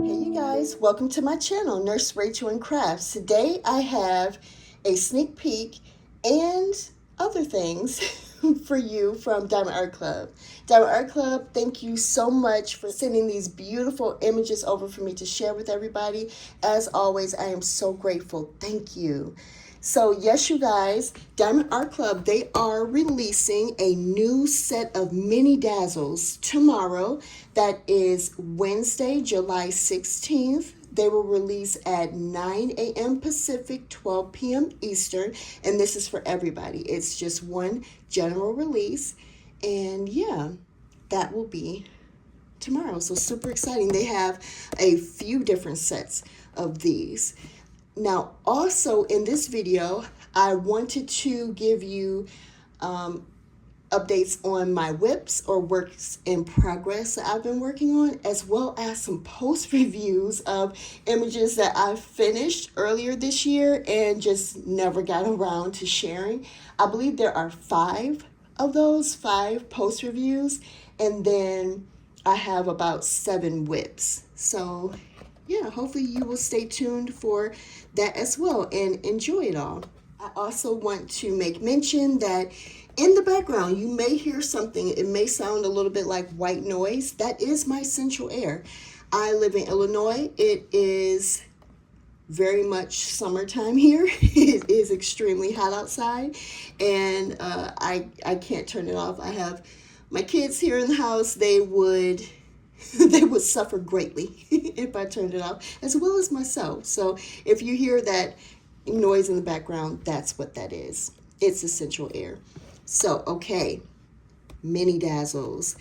Hey you guys, welcome to my channel, Nurse Rachel and Crafts. Today I have a sneak peek and other things for you from Diamond Art Club. Diamond Art Club, thank you so much for sending these beautiful images over for me to share with everybody. As always, I am so grateful. Thank you. So yes, you guys, Diamond Art Club, they are releasing a new set of Mini Dazzles tomorrow. That is Wednesday, July 16th. They will release at 9 a.m. Pacific, 12 p.m. Eastern, and this is for everybody. It's just one general release, and yeah, that will be tomorrow. So super exciting. They have a few different sets of these. Now, also in this video, I wanted to give you updates on my WIPs or works in progress that I've been working on, as well as some post reviews of images that I finished earlier this year and just never got around to sharing. I believe there are 5 of those, 5 post reviews, and then I have about 7 WIPs. So yeah, hopefully you will stay tuned for that as well and enjoy it all. I also want to make mention that in the background, you may hear something. It may sound a little bit like white noise. That is my central air. I live in Illinois. It is very much summertime here. It is extremely hot outside, and I can't turn it off. I have my kids here in the house. They would suffer greatly if I turned it off, as well as myself. So if you hear that noise in the background, that's what that is. It's essential air. So, okay, Mini Dazzles.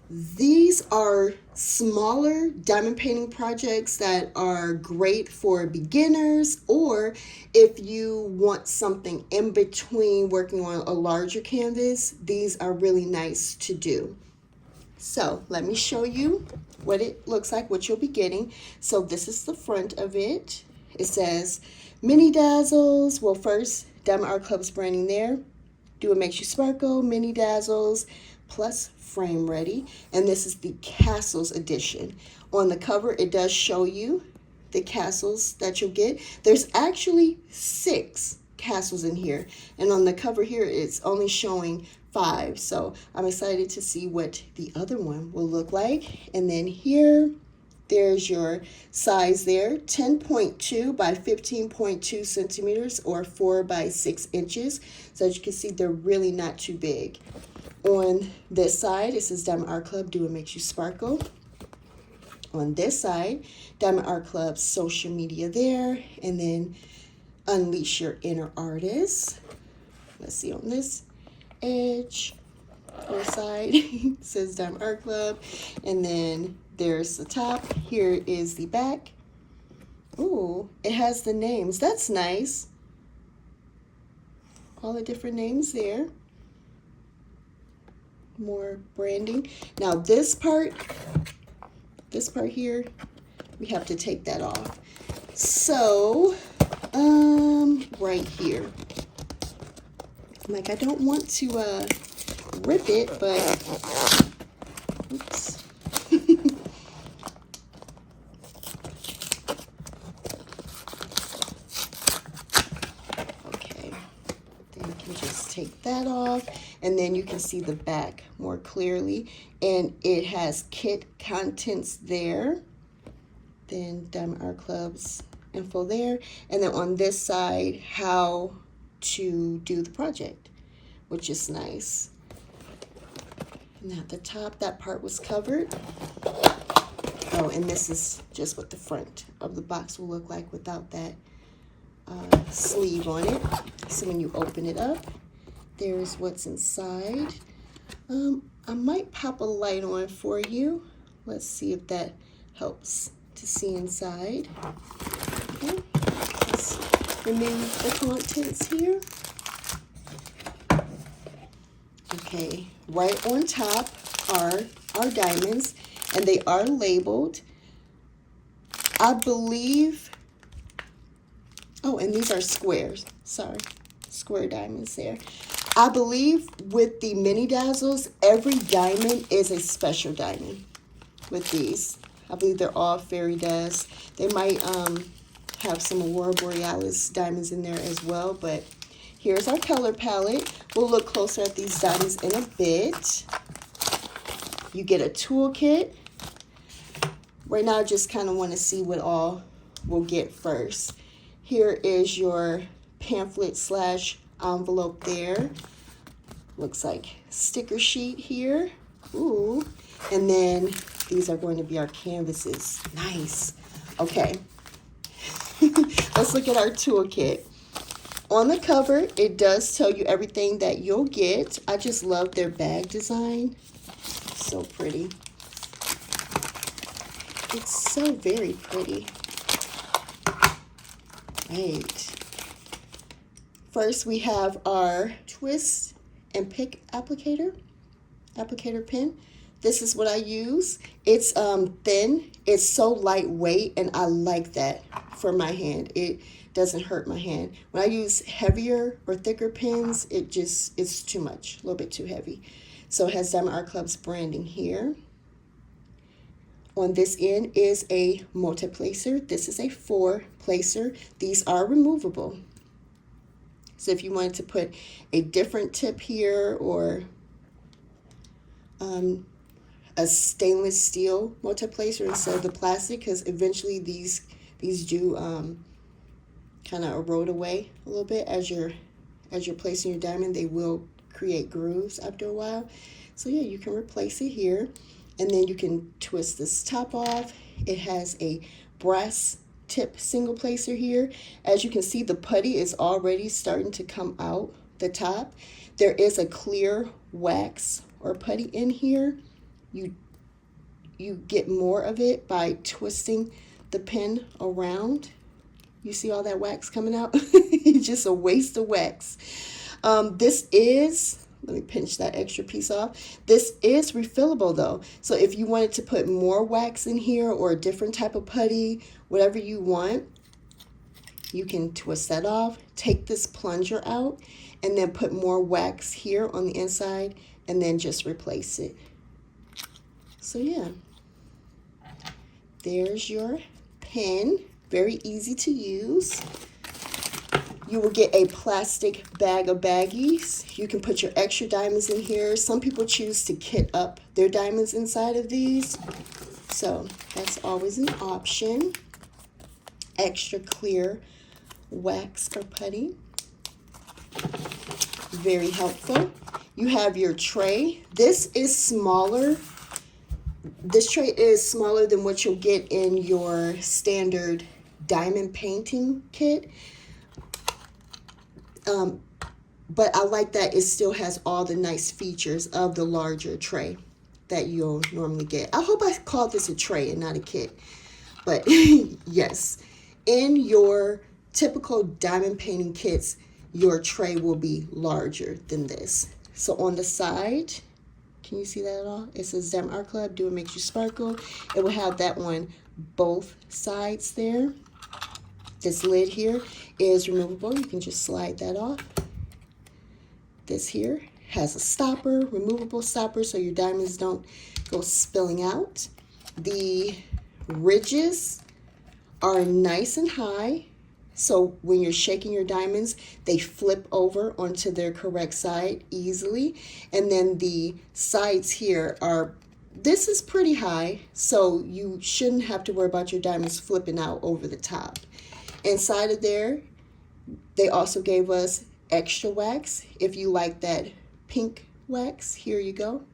These are smaller diamond painting projects that are great for beginners, or if you want something in between working on a larger canvas, these are really nice to do. So let me show you what it looks like, what you'll be getting. So this is the front of it. It says Mini Dazzles. Well, first, Diamond Art Club's branding there. Do What Makes You Sparkle, Mini Dazzles, plus frame ready. And this is the Castles edition. On the cover, it does show you the castles that you'll get. There's actually 6 castles in here. And on the cover here, it's only showing 5. So I'm excited to see what the other one will look like. And then here, there's your size there, 10.2 by 15.2 centimeters or 4 by 6 inches. So as you can see, they're really not too big. On this side, it says Diamond Art Club, Do What Makes You Sparkle. On this side, Diamond Art Club's social media there, and then Unleash Your Inner Artist. Let's see on this edge or side, it says Diamond Art Club, and then there's the top. Here is the back. Ooh, it has the names. That's nice. All the different names there. More branding. Now this part here, we have to take that off. So, right here. Like, I don't want to rip it, but oops. Okay, then you can just take that off, and then you can see the back more clearly, and it has kit contents there. Then Diamond Art Club's info there, and then on this side, how to do the project, which is nice. And at the top, that part was covered. Oh, and this is just what the front of the box will look like without that sleeve on it. So when you open it up, there's what's inside. I might pop a light on for you. Let's see if that helps to see inside. Okay. Let's remove the contents here. Okay, right on top are our diamonds, and they are labeled. I believe, oh, and these are squares. Sorry, square diamonds there. I believe with the Mini Dazzles, every diamond is a special diamond with these. I believe they're all fairy dust. They might have some Aurora Borealis diamonds in there as well, but here's our color palette. We'll look closer at these diamonds in a bit. You get a toolkit. Right now, I just kind of want to see what all we'll get first. Here is your pamphlet slash envelope there. Looks like sticker sheet here. Ooh. And then these are going to be our canvases. Nice. Okay. Let's look at our toolkit. On the cover, it does tell you everything that you'll get. I just love their bag design. So pretty. It's so very pretty. Right. First, we have our twist and pick applicator pen. This is what I use. It's thin. It's so lightweight, and I like that for my hand. It doesn't hurt my hand. When I use heavier or thicker pens, it's too much, a little bit too heavy. So it has Diamond Art Club's branding here. On this end is a multi-placer. This is a 4-placer. These are removable. So if you wanted to put a different tip here, or a stainless steel multi-placer instead of the plastic, because eventually these do kind of erode away a little bit as you're placing your diamond. They will create grooves after a while. So yeah, you can replace it here, and then you can twist this top off. It has a brass tip single placer here. As you can see, the putty is already starting to come out the top. There is a clear wax or putty in here. You get more of it by twisting the pen around. You see all that wax coming out? It's just a waste of wax. This is, let me pinch that extra piece off. This is refillable though. So if you wanted to put more wax in here, or a different type of putty, whatever you want, you can twist that off, take this plunger out, and then put more wax here on the inside, and then just replace it. So yeah, there's your pen. Very easy to use. You will get a plastic bag of baggies. You can put your extra diamonds in here. Some people choose to kit up their diamonds inside of these, so that's always an option. Extra clear wax or putty. Very helpful. You have your tray. This is smaller. This tray is smaller than what you'll get in your standard diamond painting kit. But I like that it still has all the nice features of the larger tray that you'll normally get. I hope I called this a tray and not a kit. But yes, in your typical diamond painting kits, your tray will be larger than this. So on the side, can you see that at all? It says Diamond Art Club, Do It Makes You Sparkle. It will have that on both sides there. This lid here is removable. You can just slide that off. This here has a stopper, removable stopper, so your diamonds don't go spilling out. The ridges are nice and high, so when you're shaking your diamonds, they flip over onto their correct side easily. And then the sides here are, this is pretty high, so you shouldn't have to worry about your diamonds flipping out over the top. Inside of there, they also gave us extra wax. If you like that pink wax, here you go.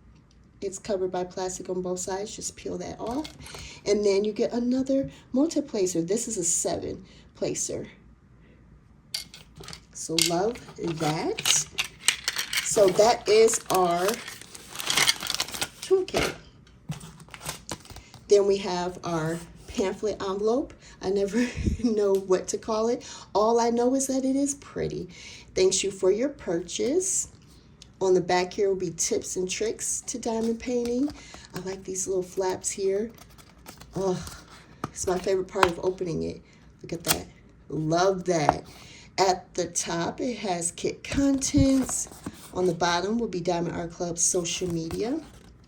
It's covered by plastic on both sides. Just peel that off. And then you get another multi-placer. This is a 7-placer. So love that. So that is our toolkit. Then we have our pamphlet envelope. I never know what to call it. All I know is that it is pretty. Thanks you for your purchase. On the back here will be tips and tricks to diamond painting. I like these little flaps here. Oh, it's my favorite part of opening it. Look at that. Love that. At the top, it has kit contents. On the bottom will be Diamond Art Club's social media.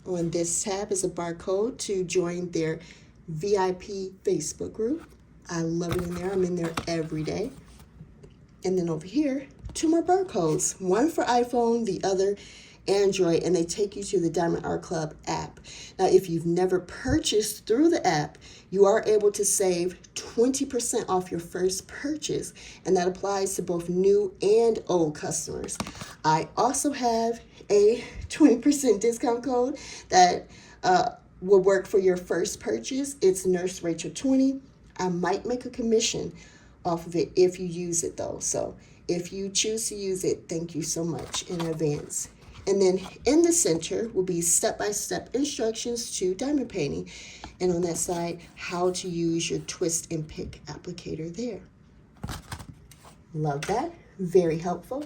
On this tab is a barcode to join their VIP Facebook group. I love it in there. I'm in there every day. And then over here, 2 more barcodes, one for iPhone, the other Android, and they take you to the Diamond Art Club app. Now, if you've never purchased through the app, you are able to save 20% off your first purchase, and that applies to both new and old customers. I also have a 20% discount code that will work for your first purchase. It's Nurse Rachel 20. I might make a commission off of it if you use it though. So if you choose to use it, thank you so much in advance. And then in the center will be step-by-step instructions to diamond painting. And on that side, how to use your twist and pick applicator there. Love that. Very helpful.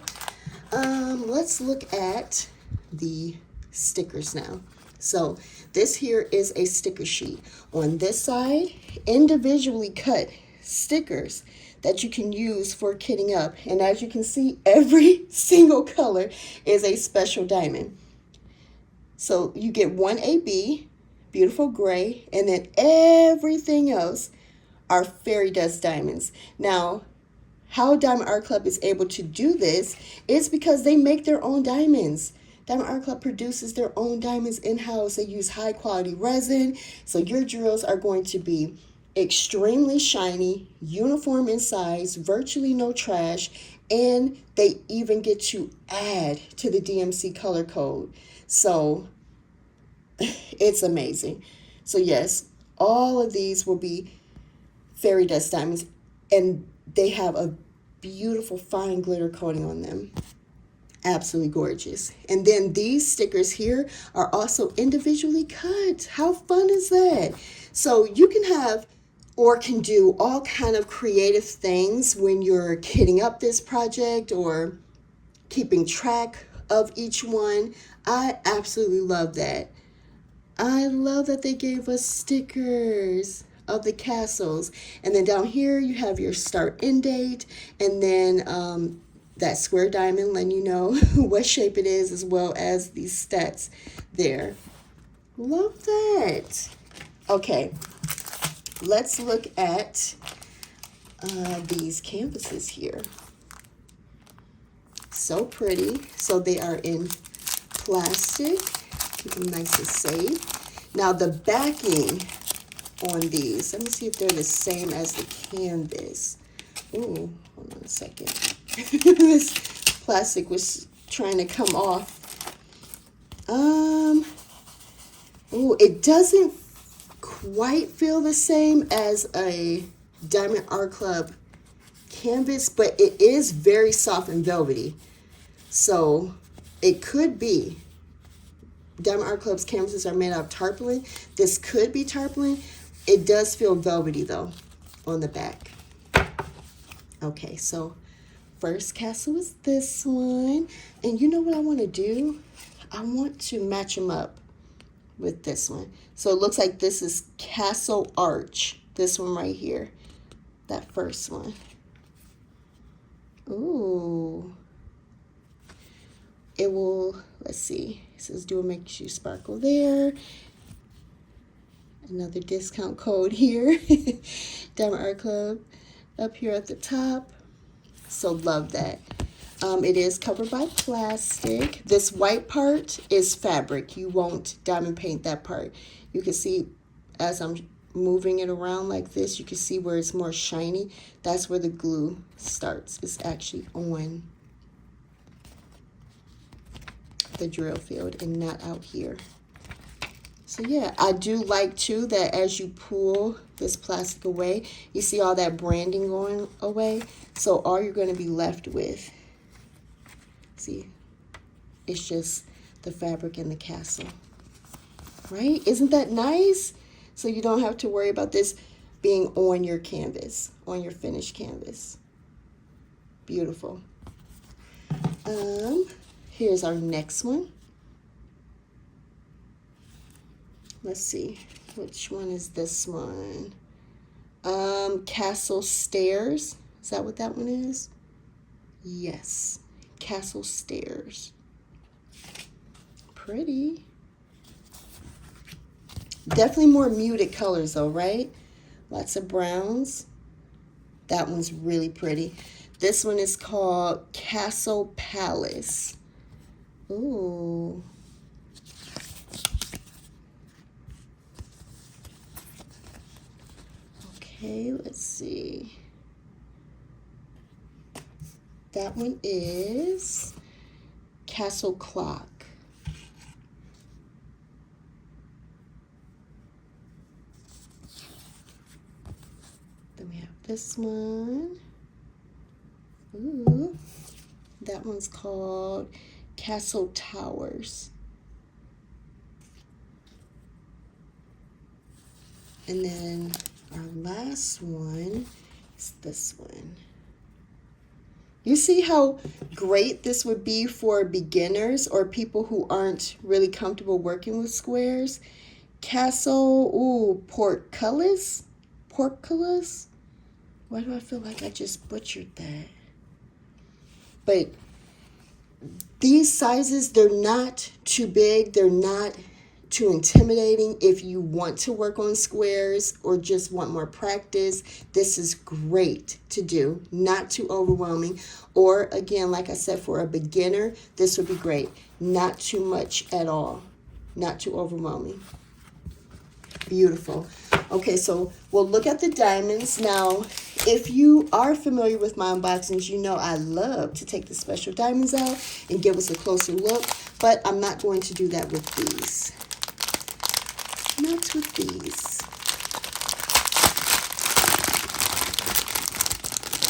Let's look at the stickers now. So this here is a sticker sheet. On this side, individually cut stickers that you can use for kitting up. And as you can see, every single color is a special diamond. So you get one AB, beautiful gray, and then everything else are fairy dust diamonds. Now, how Diamond Art Club is able to do this is because they make their own diamonds. Diamond Art Club produces their own diamonds in-house. They use high quality resin. So your drills are going to be extremely shiny, uniform in size, virtually no trash, and they even get to add to the DMC color code. So it's amazing. So yes, all of these will be fairy dust diamonds, and they have a beautiful fine glitter coating on them. Absolutely gorgeous. And then these stickers here are also individually cut. How fun is that? So you can have or can do all kind of creative things when you're kitting up this project or keeping track of each one. I absolutely love that. I love that they gave us stickers of the castles. And then down here you have your start end date, and then that square diamond letting you know what shape it is, as well as these stats there. Love that. Okay, let's look at these canvases here. So pretty. So they are in plastic. Keep them nice and safe. Now the backing on these, let me see if they're the same as the canvas. Ooh, hold on a second. This plastic was trying to come off. Ooh, it doesn't quite feel the same as a Diamond Art Club canvas, but it is very soft and velvety. So it could be. Diamond Art Club's canvases are made out of tarpaulin. This could be tarpaulin. It does feel velvety though on the back. Okay, so first castle is this one. And you know what I want to do? I want to match them up with this one. So it looks like this is Castle Arch. This one right here. That first one. Ooh. It will, let's see. It says do it makes you sparkle there. Another discount code here. Diamond Art Club up here at the top. So love that. It is covered by plastic. This white part is fabric. You won't diamond paint that part. You can see as I'm moving it around like this, you can see where it's more shiny. That's where the glue starts. It's actually on the drill field and not out here. So yeah, I do like too that as you pull this plastic away, you see all that branding going away. So all you're going to be left with, see, it's just the fabric and the castle. Right? Isn't that nice? So you don't have to worry about this being on your canvas, on your finished canvas. Beautiful. Here's our next one. Let's see, which one is this one? Castle Stairs. Is that what that one is? Yes, Castle Stairs. Pretty. Definitely more muted colors though, right? Lots of browns. That one's really pretty. This one is called Castle Palace. Ooh. Okay, let's see. That one is Castle Clock. Then we have this one. Ooh. That one's called Castle Towers. And then our last one is this one. You see how great this would be for beginners or people who aren't really comfortable working with squares? Castle, ooh, portcullis? Portcullis? Why do I feel like I just butchered that? But these sizes, they're not too big. They're not too intimidating. If you want to work on squares or just want more practice, this is great to do. Not too overwhelming. Or again, like I said, for a beginner, this would be great. Not too much at all. Not too overwhelming. Beautiful. Okay, so we'll look at the diamonds. Now, if you are familiar with my unboxings, you know I love to take the special diamonds out and give us a closer look, but I'm not going to do that with these. Not with these.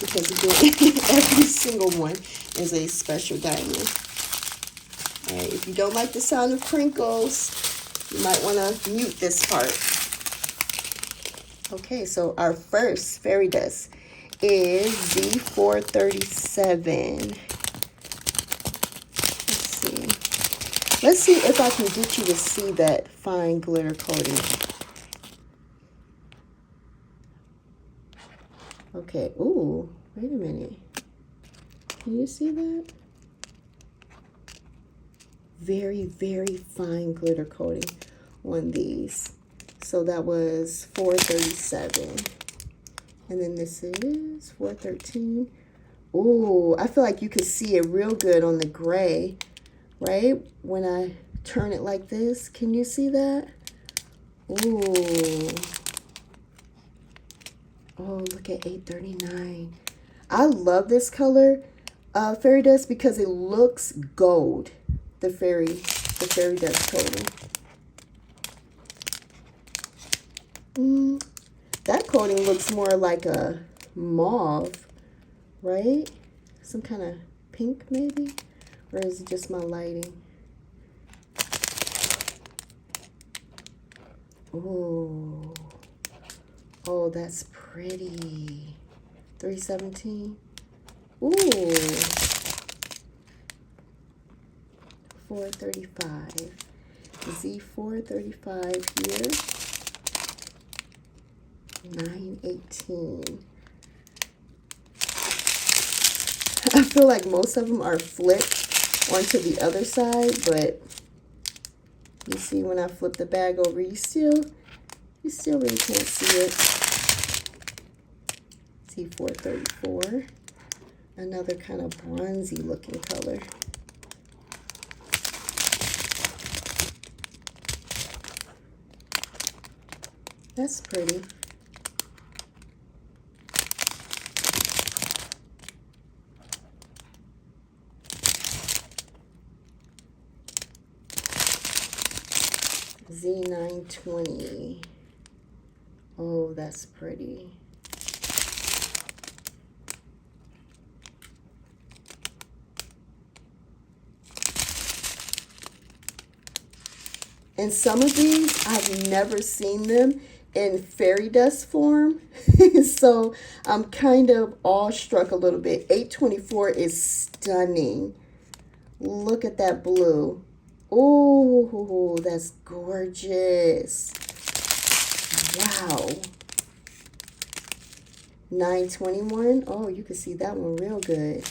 Because again, every single one is a special diamond. All right, if you don't like the sound of crinkles, you might want to mute this part. Okay, so our first fairy dust is Z437. Let's see if I can get you to see that fine glitter coating. Okay, ooh, wait a minute. Can you see that? Very, very fine glitter coating on these. So that was 437. And then this is 413. Ooh, I feel like you can see it real good on the gray, right? When I turn it like this, can you see that? Ooh. Oh, look at 839. I love this color, fairy dust, because it looks gold. The fairy dust coating. That coating looks more like a mauve, right? Some kind of pink maybe? Or is it just my lighting? Oh, oh, that's pretty. 317. Ooh. 435. Z435 here. 918. I feel like most of them are flipped onto the other side, but you see when I flip the bag over, you still really can't see it. Z434. Another kind of bronzy looking color. That's pretty. Z920. Oh, that's pretty. And some of these, I've never seen them in fairy dust form. So I'm kind of awestruck a little bit. 824 is stunning. Look at that blue. Oh, that's gorgeous. Wow. 921. Oh, you can see that one real good.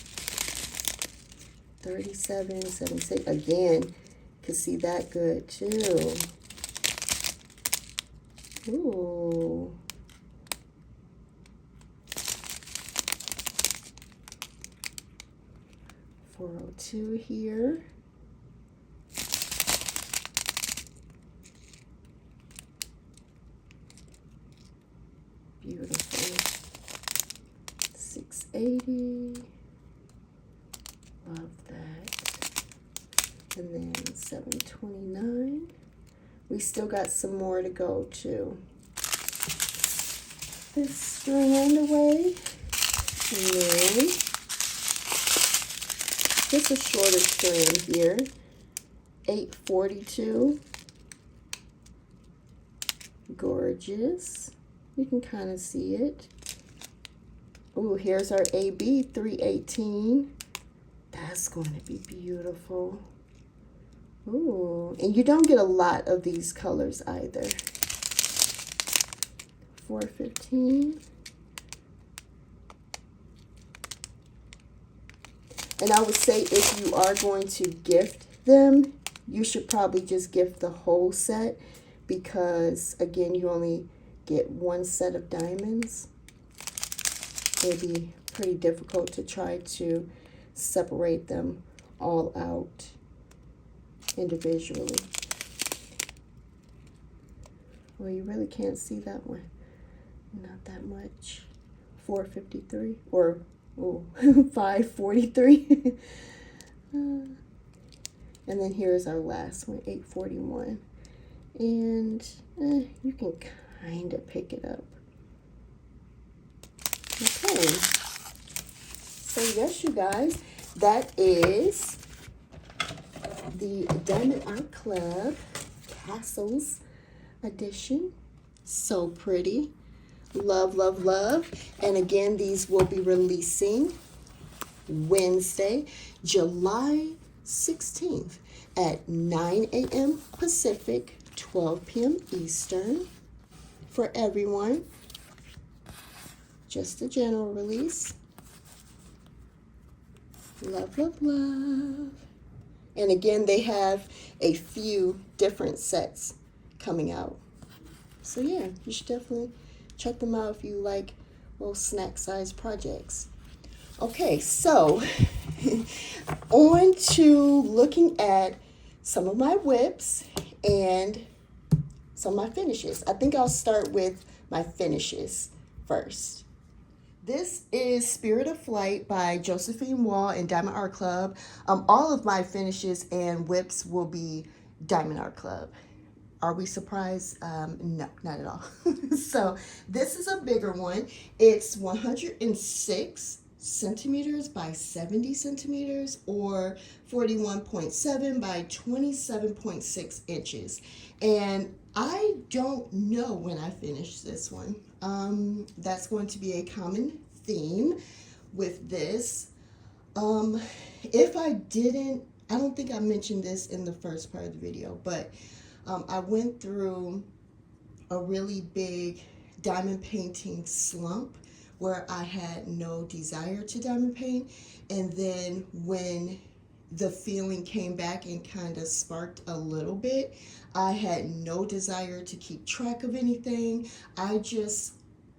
3776. Again, you can see that good too. Ooh. $402 here. Beautiful. $680. Love that. And then $729. We still got some more to go too. This strand away. And then just a shorter strand here. $842. Gorgeous. You can kind of see it. Ooh, here's our AB, $318. That's going to be beautiful. Ooh, and you don't get a lot of these colors either. $415. And I would say if you are going to gift them, you should probably just gift the whole set, because again, you only get one set of diamonds. It'd be pretty difficult to try to separate them all out individually. Well, you really can't see that one. Not that much. $453 or $543. And then here's our last one, $841. And you can kind of pick it up. Okay. So yes, you guys, that is the Diamond Art Club Castles edition. So pretty. Love, love, love. And again, these will be releasing Wednesday, July 16th at 9 a.m. Pacific, 12 p.m. Eastern for everyone. Just a general release. Love, love, love. And again, they have a few different sets coming out. So yeah, you should definitely check them out if you like little snack size projects. Okay, so on to looking at some of my WIPs and some of my finishes. I think I'll start with my finishes first. This is Spirit of Flight by Josephine Wall and Diamond Art Club. All of my finishes and WIPs will be Diamond Art Club. Are we surprised? No, not at all. So this is a bigger one. It's 106 centimeters by 70 centimeters, or 41.7 by 27.6 inches. And I don't know when I finish this one. That's going to be a common theme with this. If I didn't, I don't think I mentioned this in the first part of the video, but I went through a really big diamond painting slump where I had no desire to diamond paint. And then when the feeling came back and kind of sparked a little bit, I had no desire to keep track of anything. I just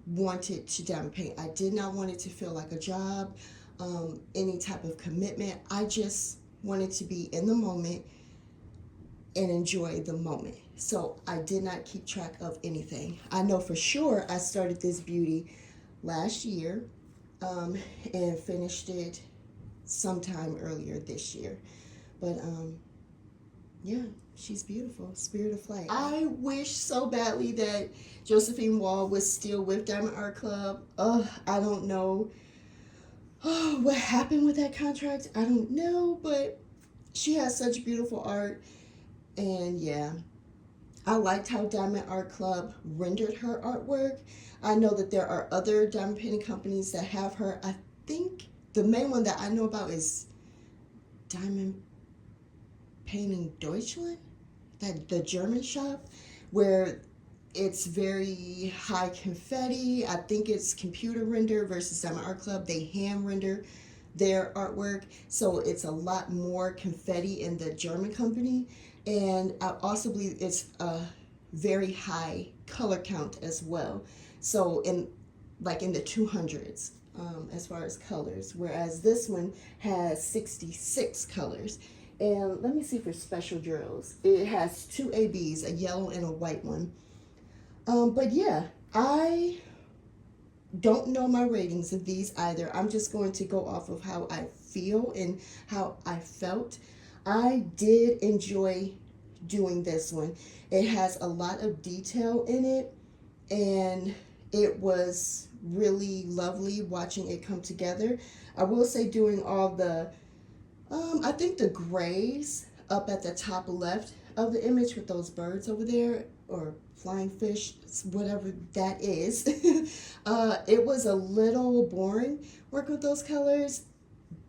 wanted to diamond paint. I did not want it to feel like a job, any type of commitment. I just wanted to be in the moment and enjoy the moment. So I did not keep track of anything. I know for sure I started this beauty last year and finished it sometime earlier this year. But yeah, she's beautiful. Spirit of Flight. I wish so badly that Josephine Wall was still with Diamond Art Club. I don't know what happened with that contract. I don't know, but she has such beautiful art. And yeah, I liked how Diamond Art Club rendered her artwork. I know that there are other diamond painting companies that have her. I think the main one that I know about is Diamond Painting Deutschland, the German shop, where it's very high confetti. I think it's computer render versus Diamond Art Club. They hand render their artwork, so it's a lot more confetti in the German company. And I also believe it's a very high color count as well. So in the 200s as far as colors, whereas this one has 66 colors. And let me see for special drills. It has two ABs, a yellow and a white one. But yeah, I don't know my ratings of these either. I'm just going to go off of how I feel and how I felt. I did enjoy doing this one. It has a lot of detail in it, and it was really lovely watching it come together. I will say doing all the, I think the grays up at the top left of the image with those birds over there, or flying fish, whatever that is. It was a little boring working with those colors,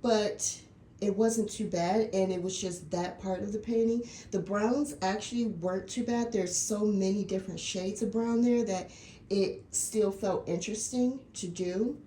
but it wasn't too bad, and it was just that part of the painting. The browns actually weren't too bad. There's so many different shades of brown there that it still felt interesting to do.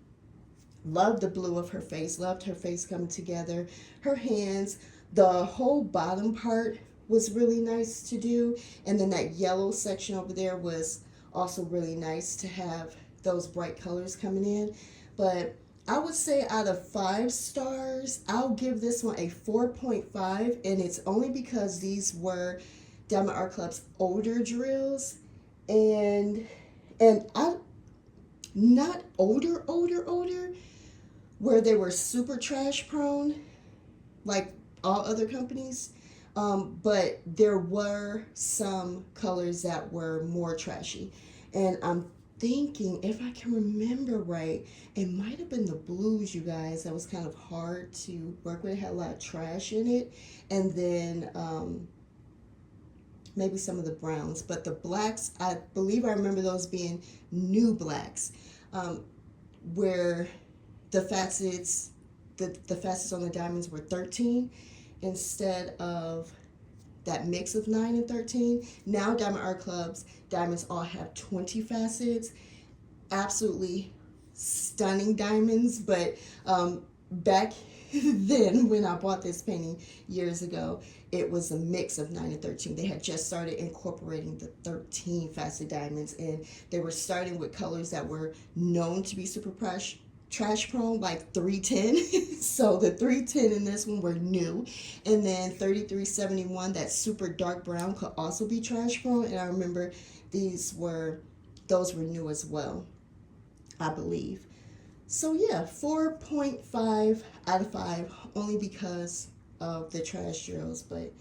Loved the blue of her face, loved her face coming together, her hands, the whole bottom part was really nice to do, and then that yellow section over there was also really nice to have those bright colors coming in. But I would say out of 5 stars, I'll give this one a 4.5, and it's only because these were Diamond Art Club's older drills, and I, not older, where they were super trash prone, like all other companies. But there were some colors that were more trashy. And I'm thinking, if I can remember right, it might have been the blues, you guys, that was kind of hard to work with. It had a lot of trash in it. And then maybe some of the browns. But the blacks, I believe I remember those being new blacks, where the facets, the facets on the diamonds were 13 instead of that mix of 9 and 13. Now Diamond Art Club's diamonds all have 20 facets. Absolutely stunning diamonds, but back then when I bought this painting years ago, it was a mix of 9 and 13. They had just started incorporating the 13 facet diamonds, and they were starting with colors that were known to be super trash prone, like 310. So the 310 in this one were new, and then 3371, that super dark brown, could also be trash prone. And I remember those were new as well, I believe. So yeah, 4.5 out of 5, only because of the trash drills. But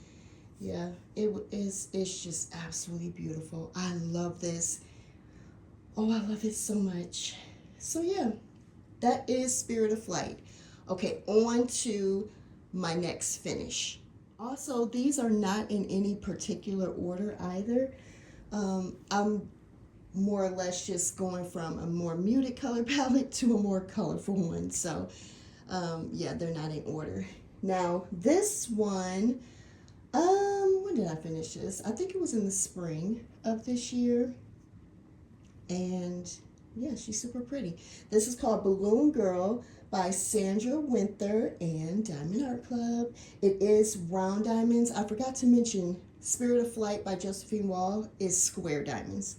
yeah, it's just absolutely beautiful. I love this. Oh, I love it so much. So yeah, that is Spirit of Flight. Okay, on to my next finish. Also, these are not in any particular order either. I'm more or less just going from a more muted color palette to a more colorful one. So yeah, they're not in order. Now this one, when did I finish this? I think it was in the spring of this year. And yeah, she's super pretty. This is called Balloon Girl by Sandra Winther and Diamond Art Club. It is round diamonds. I forgot to mention Spirit of Flight by Josephine Wall is square diamonds.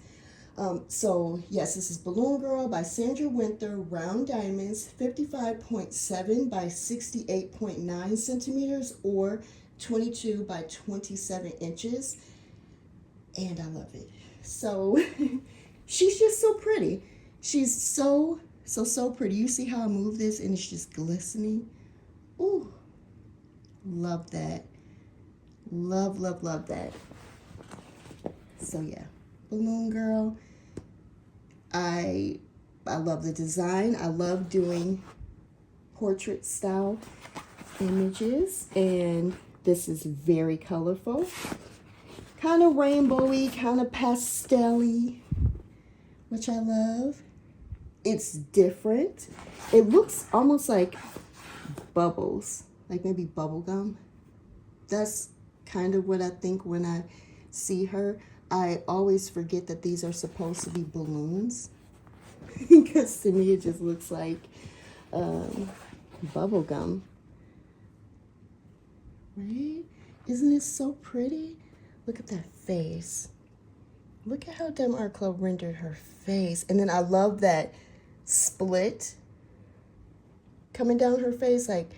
So yes, this is Balloon Girl by Sandra Winther, round diamonds, 55.7 by 68.9 centimeters, or 22 by 27 inches. And I love it. So she's just so pretty. She's so pretty. You see how I move this and it's just glistening? Ooh, love that. Love that. So yeah, Balloon Girl. I love the design. I love doing portrait style images, and this is very colorful. Kind of rainbowy, kind of pastel-y, which I love. It's different. It looks almost like bubbles, like maybe bubble gum. That's kind of what I think when I see her. I always forget that these are supposed to be balloons because to me it just looks like bubble gum. Right? Isn't it so pretty? Look at that face. Look at how Diamond Art Club rendered her face. And then I love that split coming down her face. Like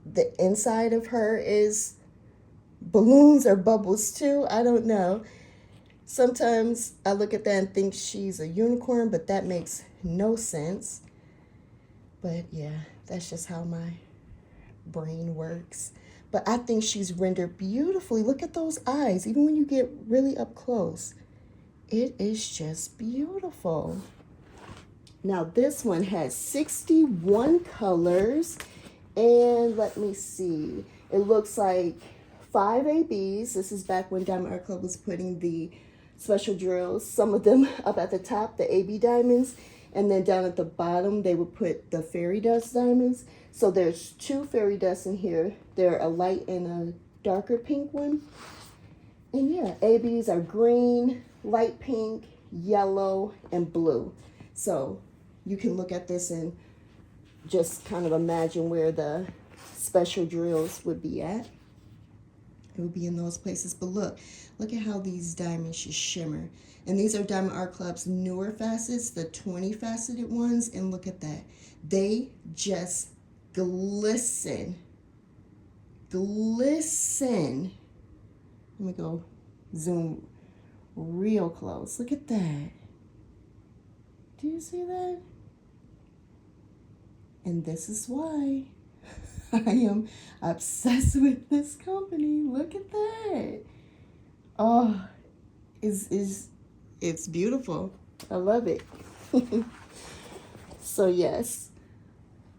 the inside of her is balloons or bubbles too. I don't know. Sometimes I look at that and think she's a unicorn, but that makes no sense. But yeah, that's just how my brain works. But I think she's rendered beautifully. Look at those eyes, even when you get really up close. It is just beautiful. Now this one has 61 colors. And let me see. It looks like 5 ABs. This is back when Diamond Art Club was putting the special drills, some of them up at the top, the AB diamonds. And then down at the bottom, they would put the fairy dust diamonds. So there's 2 fairy dusts in here. They're a light and a darker pink one. And yeah, ABs are green, light pink, yellow, and blue. So you can look at this and just kind of imagine where the special drills would be at. It would be in those places. But look at how these diamonds just shimmer. And these are Diamond Art Club's newer facets, the 20 faceted ones. And look at that. They just glisten. Glisten. Let me go zoom real close. Look at that. Do you see that? And this is why I am obsessed with this company. Look at that. Oh, it's beautiful. I love it. So yes,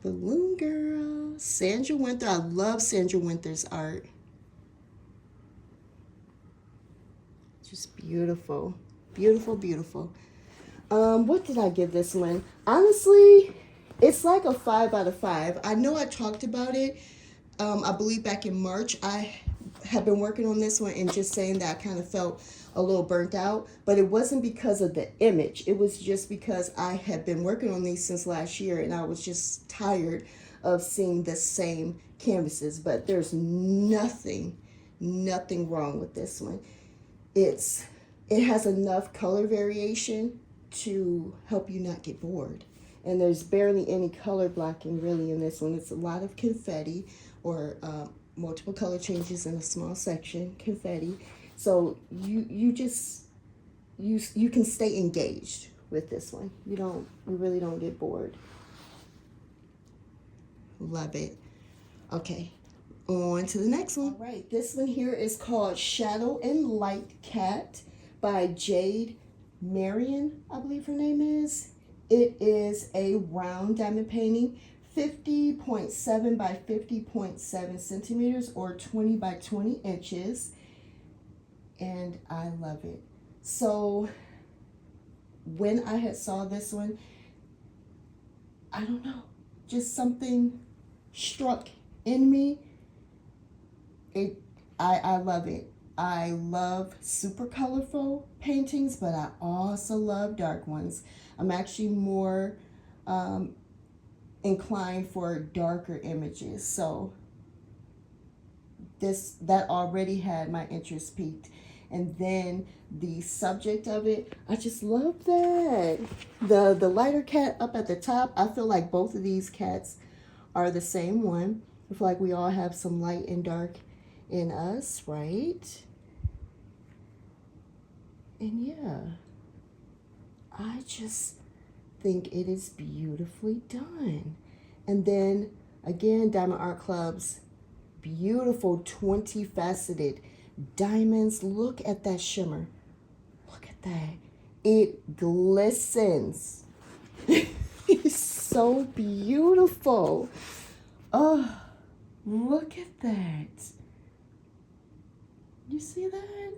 Balloon Girl, Sandra Winter. I love Sandra Winter's art. Just beautiful. Beautiful, beautiful. What did I give this one? Honestly, it's like a 5 out of 5. I know I talked about it. I believe back in March, I had been working on this one and just saying that I kind of felt a little burnt out, but it wasn't because of the image. It was just because I had been working on these since last year and I was just tired of seeing the same canvases. But there's nothing wrong with this one. It has enough color variation to help you not get bored. And there's barely any color blocking really in this one. It's a lot of confetti or multiple color changes in a small section, confetti. So you can stay engaged with this one. You really don't get bored. Love it. Okay, on to the next one. All right, this one here is called Shadow and Light Cat by Jade Marion, I believe her name is. It is a round diamond painting, 50.7 by 50.7 centimeters or 20 by 20 inches. And I love it. So when I had saw this one, I don't know, just something struck in me. I love it. I love super colorful paintings, but I also love dark ones. I'm actually more inclined for darker images. So that already had my interest peaked. And then the subject of it, I just love that. The lighter cat up at the top, I feel like both of these cats are the same one. I feel like we all have some light and dark in us, right? And yeah, I just think it is beautifully done. And then again, Diamond Art Club's beautiful 20 faceted diamonds. Look at that shimmer. Look at that. It glistens. It's so beautiful. Oh, look at that. You see that?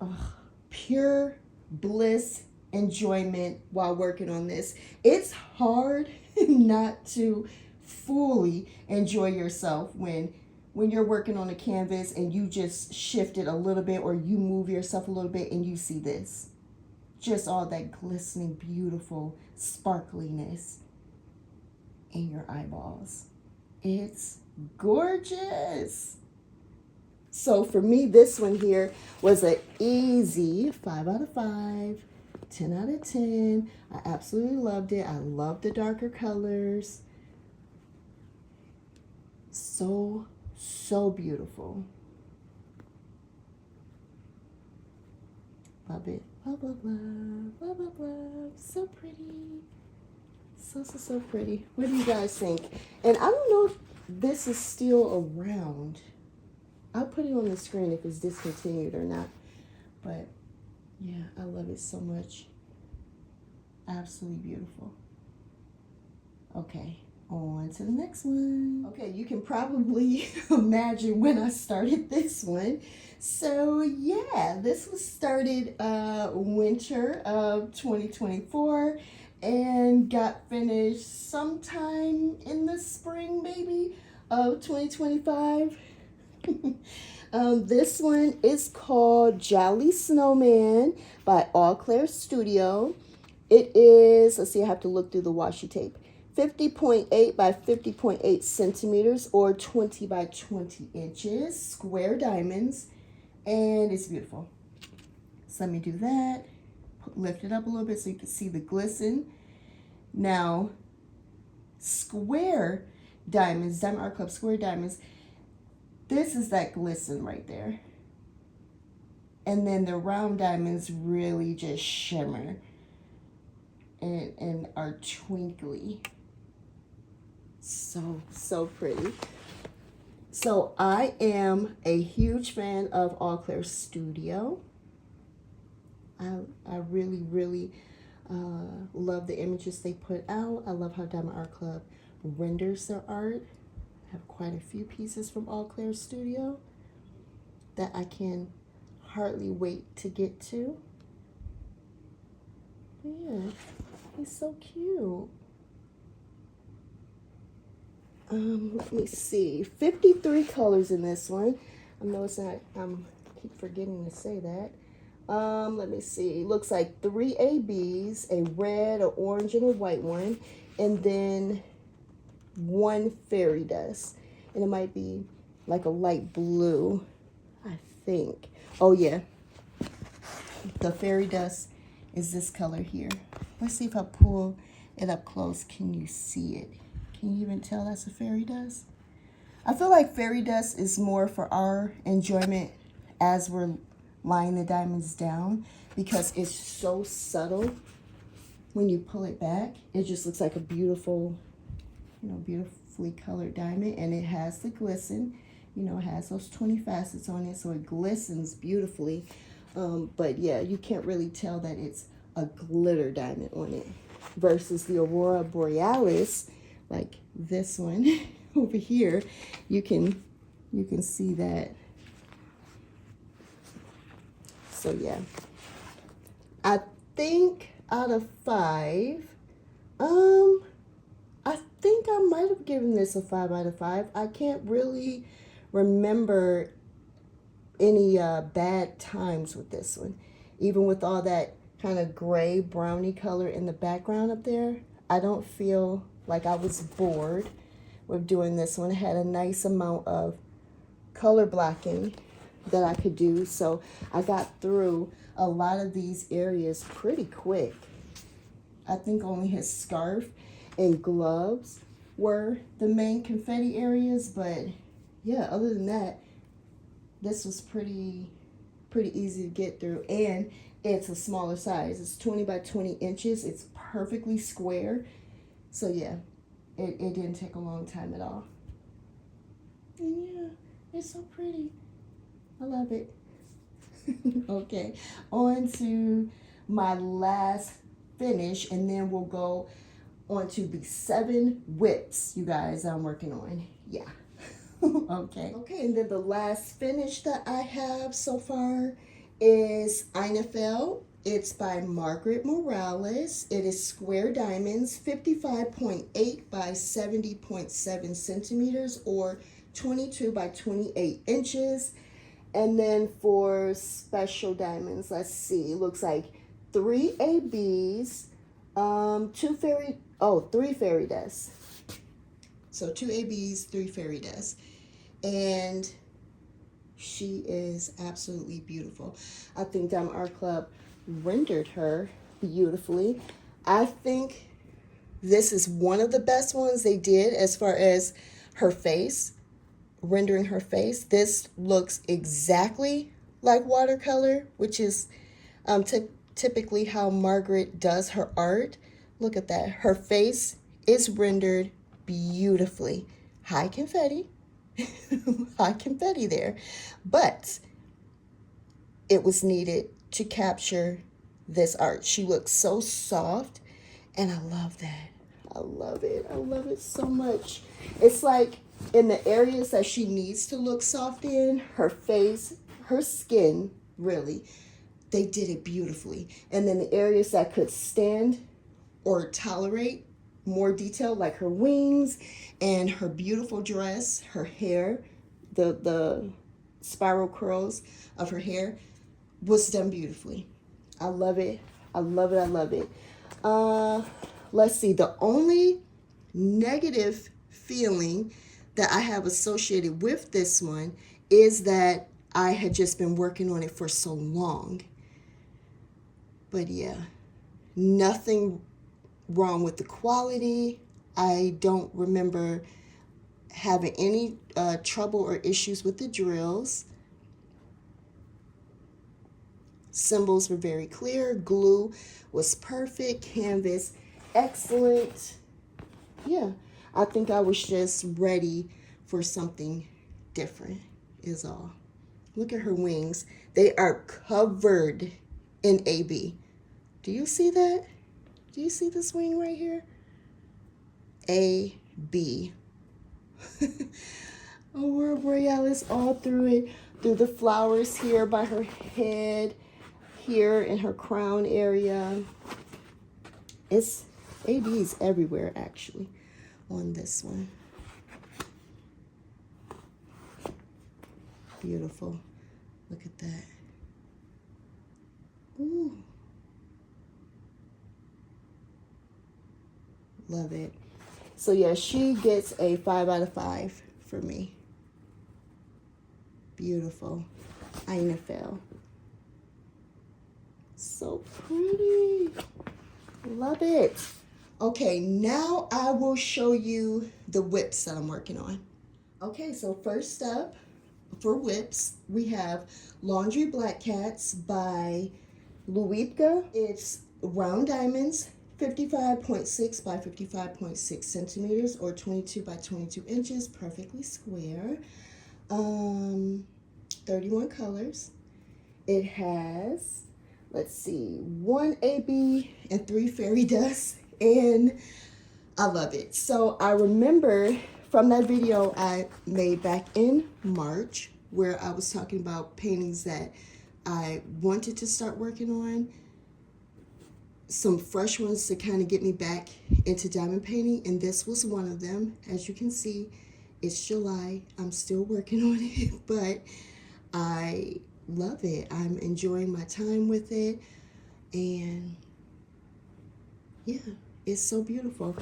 Oh, pure bliss, enjoyment while working on this. It's hard not to fully enjoy yourself when you're working on a canvas and you just shift it a little bit or you move yourself a little bit and you see this. Just all that glistening, beautiful sparkliness in your eyeballs. It's gorgeous. So for me, this one here was an easy 5 out of 5, 10 out of 10. I absolutely loved it. I love the darker colors. So, so beautiful. Love it. Blah, blah, blah, blah, blah, blah. So pretty. So, so, so pretty. What do you guys think? And I don't know if this is still around. I'll put it on the screen if it's discontinued or not. But yeah, I love it so much. Absolutely beautiful. Okay, on to the next one. Okay, you can probably imagine when I started this one. So yeah, this was started winter of 2024 and got finished sometime in the spring maybe of 2025. This one is called Jolly Snowman by All Claire Studio. It is, let's see, I have to look through the washi tape. 50.8 by 50.8 centimeters or 20 by 20 inches, square diamonds, and it's beautiful. So let me do that. Lift it up a little bit so you can see the glisten. Now, square diamonds, Diamond Art Club square diamonds, this is that glisten right there. And then the round diamonds really just shimmer and are twinkly. So, so pretty. So I am a huge fan of All Claire Studio. I really, really love the images they put out. I love how Diamond Art Club renders their art. I have quite a few pieces from All Claire Studio that I can hardly wait to get to. Yeah, he's so cute. Let me see. 53 colors in this one. I know it's not, keep forgetting to say that. Let me see. Looks like 3 ABs, a red, an orange, and a white one. And then 1 fairy dust. And it might be like a light blue, I think. Oh, yeah. The fairy dust is this color here. Let's see if I pull it up close. Can you see it? Can you even tell that's a fairy dust? I feel like fairy dust is more for our enjoyment as we're laying the diamonds down because it's so subtle. When you pull it back, it just looks like a beautiful, beautifully colored diamond, and it has the glisten. It has those 20 facets on it, so it glistens beautifully. But yeah, you can't really tell that it's a glitter diamond on it versus the Aurora Borealis, like this one over here. You can see that. So yeah, I think out of 5, I think I might have given this a 5 out of 5. I can't really remember any bad times with this one. Even with all that kind of gray browny color in the background up there, I don't feel like I was bored with doing this one. It had a nice amount of color blocking that I could do, so I got through a lot of these areas pretty quick. I think only his scarf and gloves were the main confetti areas, but yeah, other than that, this was pretty easy to get through, and it's a smaller size. It's 20 by 20 inches. It's perfectly square, so yeah, it didn't take a long time at all. And yeah, it's so pretty. I love it. Okay, on to my last finish, and then we'll go on to the 7 WIPs, you guys, I'm working on. Yeah. Okay, and then the last finish that I have so far is Einafel. It's by Margaret Morales. It is square diamonds, 55.8 by 70.7 centimeters or 22 by 28 inches. And then for special diamonds, let's see, looks like 3 ABs, 3 fairy dusts. So 2 ABs, 3 fairy dusts. And She is absolutely beautiful. I think Diamond Art Club rendered her beautifully. I think this is one of the best ones they did as far as her face, rendering her face. This looks exactly like watercolor, which is typically how Margaret does her art. Look at that. Her face is rendered beautifully. High confetti. High confetti there. But it was needed to capture this art. She looks so soft, and I love that. I love it. I love it so much. It's like in the areas that she needs to look soft in, her face, her skin, really, they did it beautifully. And then the areas that could stand or tolerate more detail, like her wings and her beautiful dress, her hair, the spiral curls of her hair, was done beautifully. I love it. I love it. I love it. Let's see. The only negative feeling that I have associated with this one is that I had just been working on it for so long. But yeah, nothing wrong with the quality. I don't remember having any trouble or issues with the drills. Symbols were very clear. Glue was perfect. Canvas, excellent. Yeah, I think I was just ready for something different is all. Look at her wings. They are covered in AB. Do you see that? Do you see this wing right here? AB. Aurora Borealis all through it, through the flowers here by her head, here in her crown area. It's ABs everywhere actually on this one. Beautiful. Look at that. Ooh. Love it. So yeah, she gets a 5 out of 5 for me. Beautiful. Ina fell. So pretty. Love it. Okay, now I will show you the WIPs that I'm working on. Okay, so first up for WIPs, we have Laundry Black Cats by WIP. It's round diamonds, 55.6 by 55.6 centimeters or 22 by 22 inches, perfectly square. 31 colors. It has, let's see, 1 AB and 3 fairy dust, and I love it. So I remember from that video I made back in March where I was talking about paintings that I wanted to start working on, some fresh ones to kind of get me back into diamond painting, and this was one of them. As you can see, it's July. I'm still working on it, but I love it. I'm enjoying my time with it, and yeah, it's so beautiful.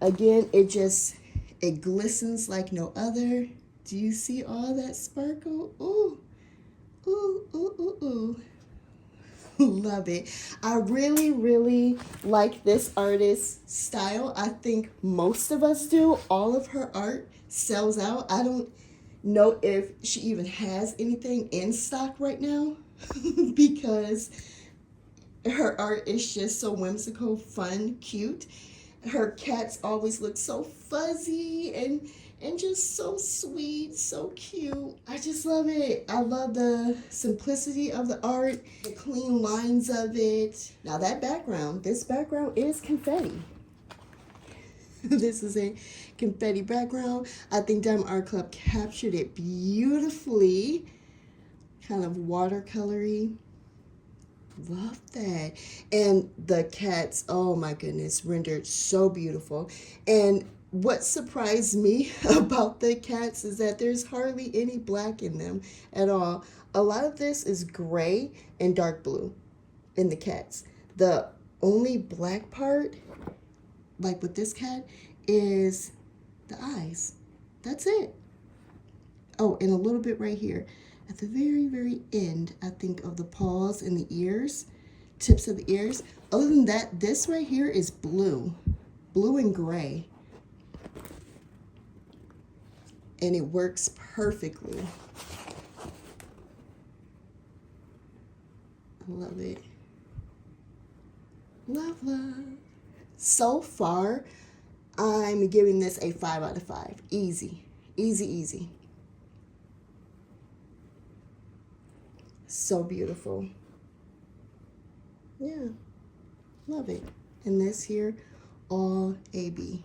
Again, it glistens like no other. Do you see all that sparkle? Ooh, ooh, ooh, ooh, ooh. Love it. I really, really like this artist's style. I think most of us do. All of her art sells out. I don't know if she even has anything in stock right now because her art is just so whimsical, fun, cute. Her cats always look so fuzzy and just so sweet, so cute. I just love it. I love the simplicity of the art, the clean lines of it. Now that background, this background is confetti. This is a confetti background. I think Diamond Art Club captured it beautifully. Kind of watercolory. Love that. And the cats, oh my goodness, rendered so beautiful. And what surprised me about the cats is that there's hardly any black in them at all. A lot of this is gray and dark blue in the cats. The only black part, like with this cat, is the eyes. That's it. Oh, and a little bit right here. at the very, very end, I think, of the paws and the ears, tips of the ears. Other than that, this right here is blue and gray. And it works perfectly. I love it. Love, love. So far, I'm giving this a 5 out of 5. Easy, easy, easy. So beautiful. Yeah, love it. And this here, all AB.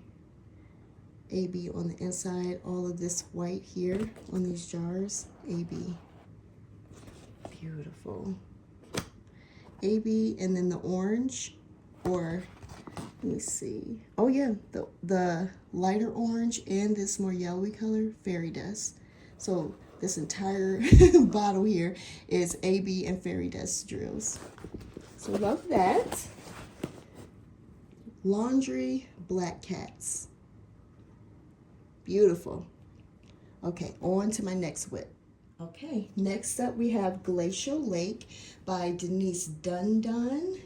AB on the inside, all of this white here on these jars, AB. Beautiful. AB, and then the orange, or let me see. Oh yeah, the lighter orange and this more yellowy color, fairy dust. So this entire bottle here is AB and fairy dust drills. So love that. Laundry black cats. Beautiful. Okay, on to my next WIP. Okay, next up we have Glacial Lake by Denise Dundon.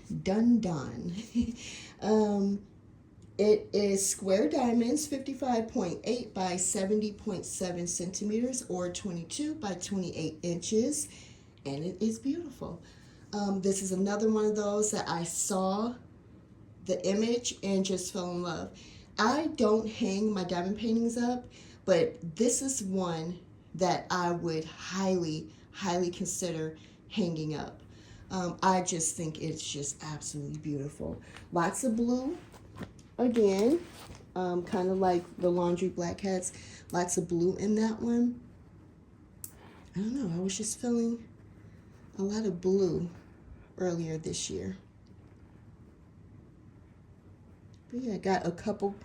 It is square diamonds, 55.8 by 70.7 centimeters, or 22 by 28 inches, and it is beautiful. This is another one of those that I saw the image and just fell in love. I don't hang my diamond paintings up, but this is one that I would highly, highly consider hanging up. I just think it's just absolutely beautiful. Lots of blue, again, kind of like the laundry black cats. Lots of blue in that one. I don't know, I was just feeling a lot of blue earlier this year. But yeah, I got a couple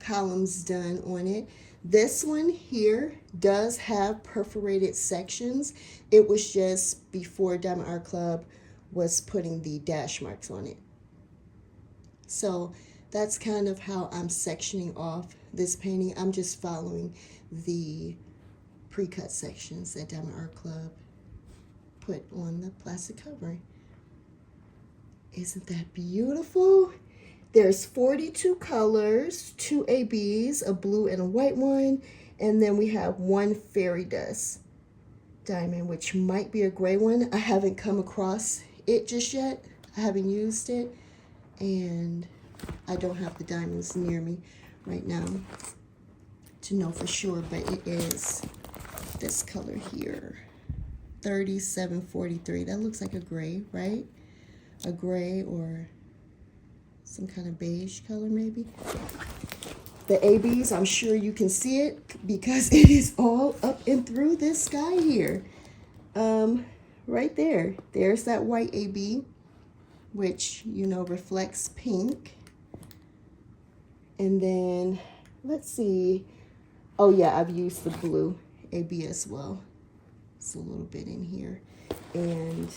columns done on it. This one here does have perforated sections. It was just before Diamond Art Club was putting the dash marks on it. So that's kind of how I'm sectioning off this painting. I'm just following the pre-cut sections that Diamond Art Club put on the plastic covering. Isn't that beautiful? There's 42 colors, 2 ABs, a blue and a white one, and then we have one fairy dust diamond, which might be a gray one. I haven't come across it just yet. I haven't used it, and I don't have the diamonds near me right now to know for sure, but it is this color here, 3743. That looks like a gray, right? A gray or some kind of beige color maybe. The ABs, I'm sure you can see it because it is all up and through this sky here. Right there. There's that white AB, which, you know, reflects pink. And then, let's see. Oh yeah, I've used the blue AB as well. It's a little bit in here. And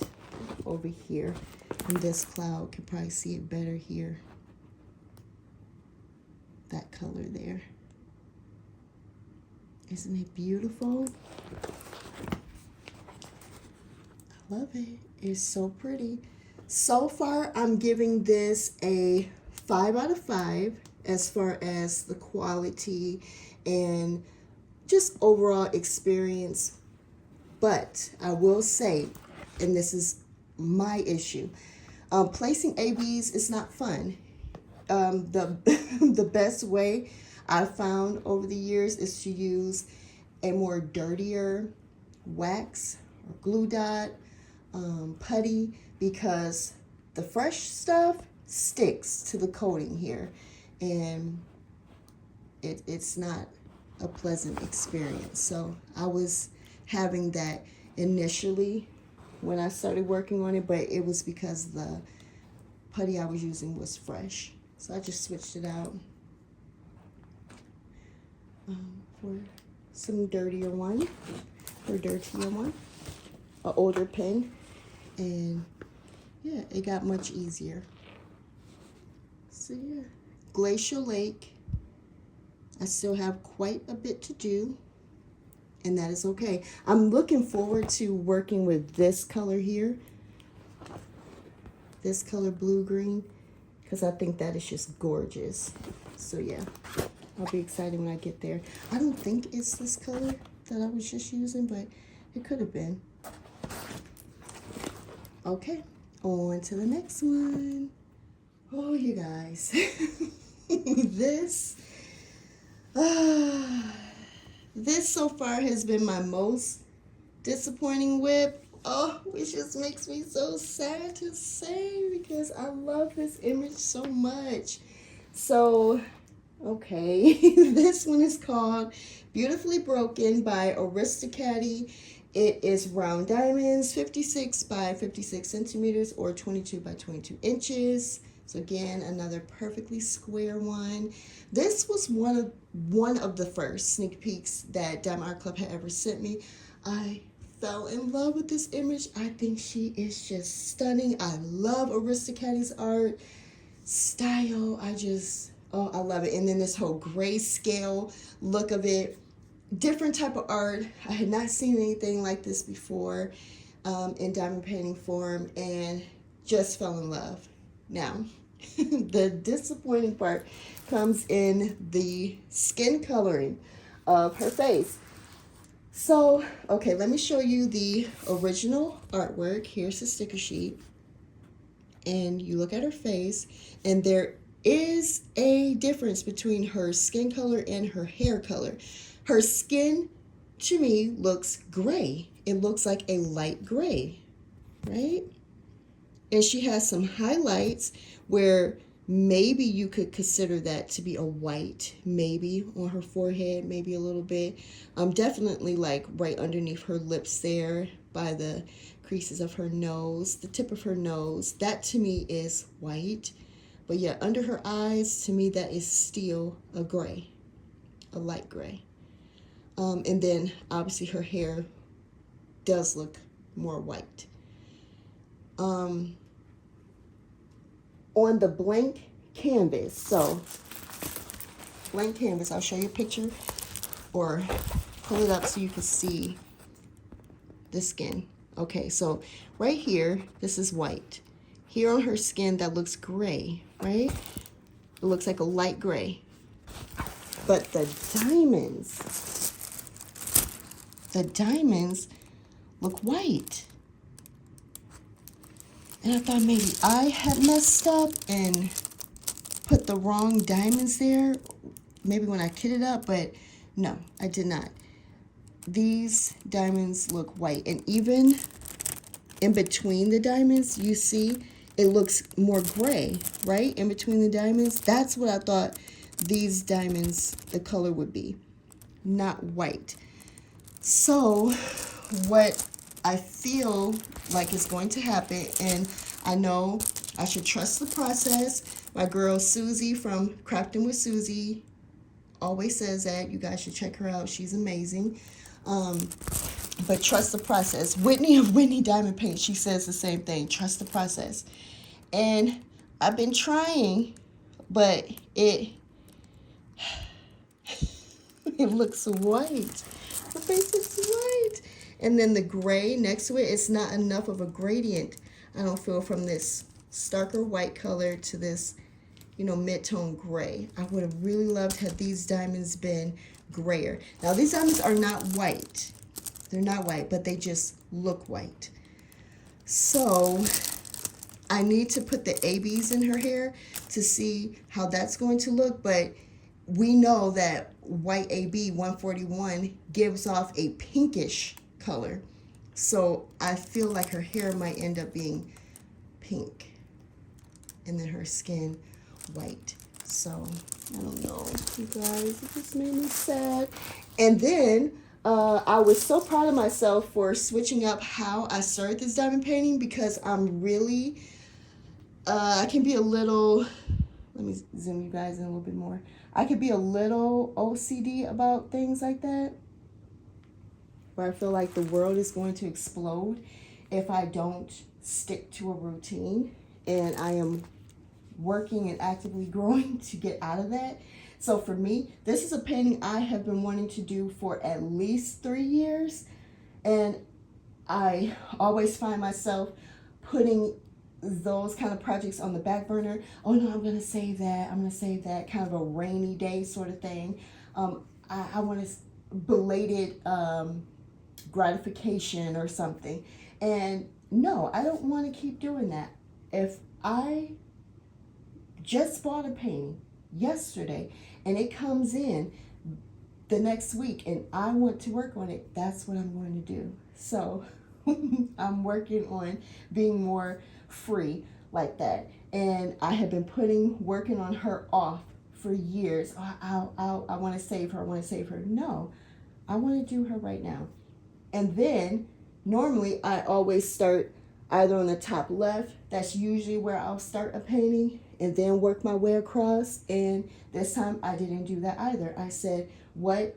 over here. And this cloud, can probably see it better here. That color there. Isn't it beautiful? I love it. It's so pretty. So far, I'm giving this a 5 out of 5 as far as the quality and just overall experience. But I will say, and this is my issue, placing ABs is not fun. The best way I've found over the years is to use a more dirtier wax or glue dot, putty, because the fresh stuff sticks to the coating here, and it's not a pleasant experience. So I was having that initially when I started working on it, but it was because the putty I was using was fresh. So I just switched it out for some dirtier one, an older pen, and yeah, it got much easier. So yeah, Glacial Lake. I still have quite a bit to do, and that is okay. I'm looking forward to working with this color here, this color blue-green, because I think that is just gorgeous. So yeah, I'll be excited when I get there. I don't think it's this color that I was just using, but it could have been. Okay, on to the next one. Oh, you guys. This so far has been my most disappointing WIP. Oh, which just makes me so sad to say because I love this image so much. So, okay, this one is called Beautifully Broken by Aristocati. It is round diamonds, 56 by 56 centimeters or 22 by 22 inches. So again, another perfectly square one. This was one of the first sneak peeks that Diamond Art Club had ever sent me. I fell in love with this image. I think she is just stunning. I love Aristocati's art style. I love it. And then this whole grayscale look of it. Different type of art. I had not seen anything like this before in diamond painting form and just fell in love. Now, the disappointing part comes in the skin coloring of her face. So, okay, let me show you the original artwork. Here's the sticker sheet. And you look at her face, and there is a difference between her skin color and her hair color. Her skin, to me, looks gray. It looks like a light gray, right? And she has some highlights where maybe you could consider that to be a white, maybe on her forehead, maybe a little bit. Definitely like right underneath her lips there by the creases of her nose, the tip of her nose. That to me is white. But yeah, under her eyes, to me, that is still a gray, a light gray. And then obviously her hair does look more white. On the blank canvas, so blank canvas, I'll show you a picture or pull it up so you can see the skin. Okay, so right here, this is white. Here on her skin, that looks gray, right? It looks like a light gray. But the diamonds look white. And I thought maybe I had messed up and put the wrong diamonds there, maybe when I kitted up, but no, I did not. These diamonds look white, and even in between the diamonds, you see it looks more gray, right? In between the diamonds, that's what I thought these diamonds, the color would be, not white. So what I feel like is going to happen, and I know I should trust the process. My girl Susie from Crafting with Susie always says that. You guys should check her out. She's amazing. But trust the process. Whitney of Whitney Diamond Paint, she says the same thing. Trust the process. And I've been trying, but it looks white. Her face looks white. And then the gray next to it, it's not enough of a gradient, I don't feel, from this starker white color to this, mid-tone gray. I would have really loved had these diamonds been grayer. Now, these diamonds are not white. They're not white, but they just look white. So I need to put the ABs in her hair to see how that's going to look, but we know that white AB 141 gives off a pinkish color. So I feel like her hair might end up being pink and then her skin white. So I don't know, you guys, it just made me sad. And then I was so proud of myself for switching up how I started this diamond painting, because I'm really, I can be a little, let me zoom you guys in a little bit more. I could be a little OCD about things like that, where I feel like the world is going to explode if I don't stick to a routine. And I am working and actively growing to get out of that. So for me, this is a painting I have been wanting to do for at least 3 years. And I always find myself putting those kind of projects on the back burner. Oh no, I'm going to save that. I'm going to save that, kind of a rainy day sort of thing. I want to belated gratification or something. And no, I don't want to keep doing that. If I just bought a painting yesterday and it comes in the next week and I want to work on it, that's what I'm going to do. So I'm working on being more free like that. And I have been working on her off for years. I want to save her. I want to save her. No, I want to do her right now. And then normally I always start either on the top left. That's usually where I'll start a painting and then work my way across. And this time I didn't do that either. I said, what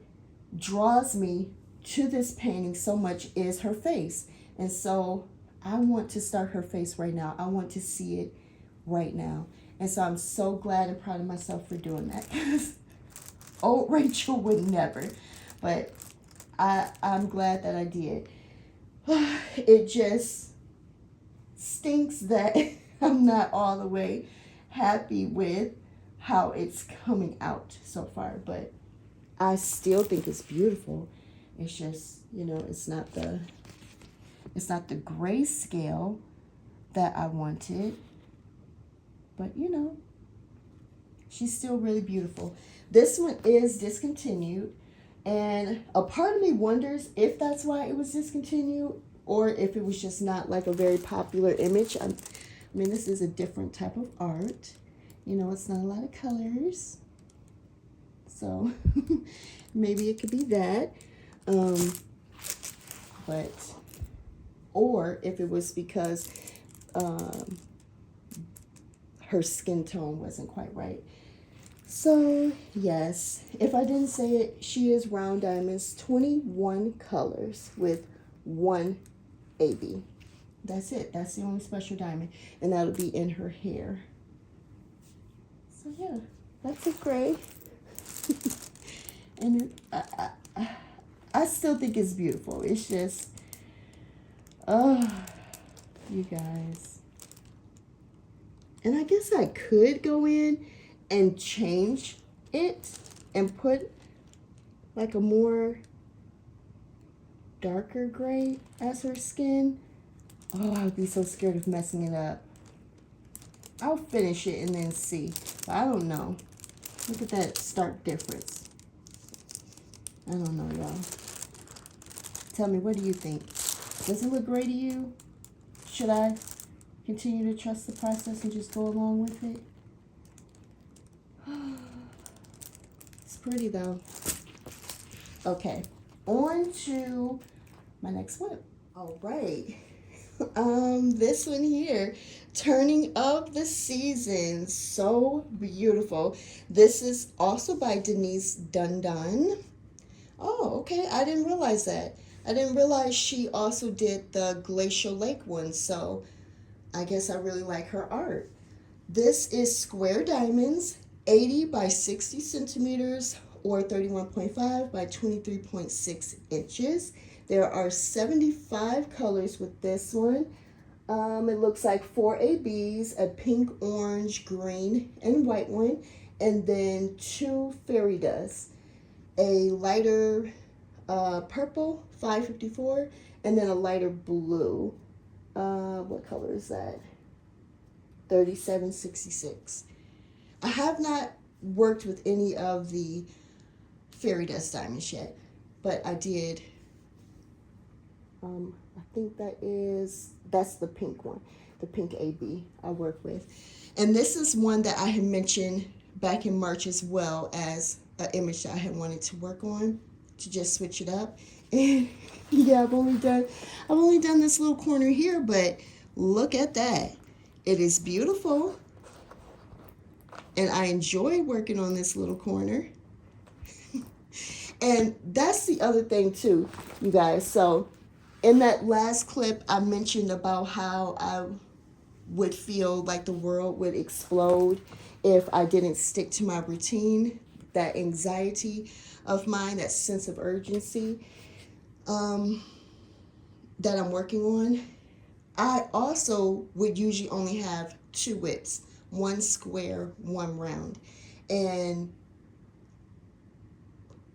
draws me to this painting so much is her face. And so I want to start her face right now. I want to see it right now. And so I'm so glad and proud of myself for doing that. Old Rachel would never. But I'm glad that I did. It just stinks that I'm not all the way happy with how it's coming out so far. But I still think it's beautiful. It's just, it's not the grayscale that I wanted. But, she's still really beautiful. This one is discontinued. And a part of me wonders if that's why it was discontinued or if it was just not like a very popular image. I mean, this is a different type of art. It's not a lot of colors. So maybe it could be that. Or if it was because her skin tone wasn't quite right. So yes, if I didn't say it, she is round diamonds, 21 colors with 1 AB. That's it. That's the only special diamond. And that'll be in her hair. So yeah, that's a gray. And I still think it's beautiful. It's just, you guys. And I guess I could go in and change it and put like a more darker gray as her skin. Oh, I would be so scared of messing it up. I'll finish it and then see. But I don't know. Look at that stark difference. I don't know, y'all. Tell me, what do you think? Does it look gray to you? Should I continue to trust the process and just go along with it? It's pretty though. Okay, on to my next one. All right. This one here, Turning of the Season. So beautiful. This is also by Denise Dundon. Oh, okay. I didn't realize that. I didn't realize she also did the Glacial Lake one. So I guess I really like her art. This is square diamonds, 80 by 60 centimeters or 31.5 by 23.6 inches. There are 75 colors with this one. It looks like 4 ABs, a pink, orange, green, and white one, and then 2 fairy dust. A lighter purple, 554, and then a lighter blue. What color is that? 3766. I have not worked with any of the fairy dust diamonds yet, but I did. I think that's the pink one, the pink AB I work with. And this is one that I had mentioned back in March as well as an image that I had wanted to work on to just switch it up. And yeah, I've only done this little corner here, but look at that. It is beautiful. And I enjoy working on this little corner. And that's the other thing too, you guys. So in that last clip, I mentioned about how I would feel like the world would explode if I didn't stick to my routine. that anxiety of mine, that sense of urgency that I'm working on. I also would usually only have 2 whips, one square, one round. And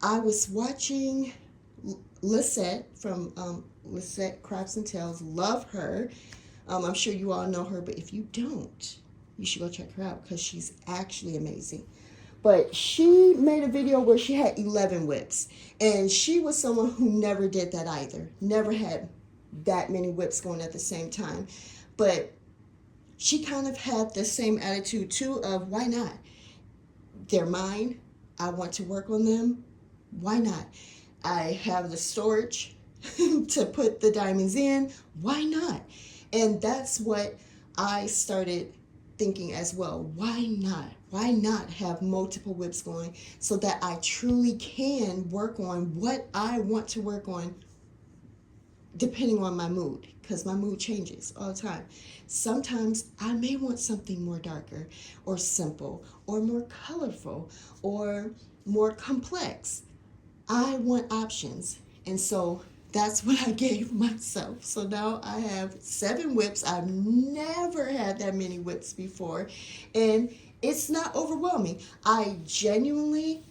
I was watching Lisette from Lisette Crafts and Tales. Love her. I'm sure you all know her, but if you don't, you should go check her out because she's actually amazing. But she made a video where she had 11 whips, and she was someone who never did that either. Never had that many whips going at the same time. But she kind of had the same attitude too of why not? They're mine. I want to work on them. Why not? I have the storage to put the diamonds in. Why not? And that's what I started thinking as well. Why not? Why not have multiple whips going so that I truly can work on what I want to work on depending on my mood, because my mood changes all the time. Sometimes I may want something more darker or simple or more colorful or more complex. I want options. And so that's what I gave myself. So now I have 7 whips. I've never had that many whips before. And it's not overwhelming. I genuinely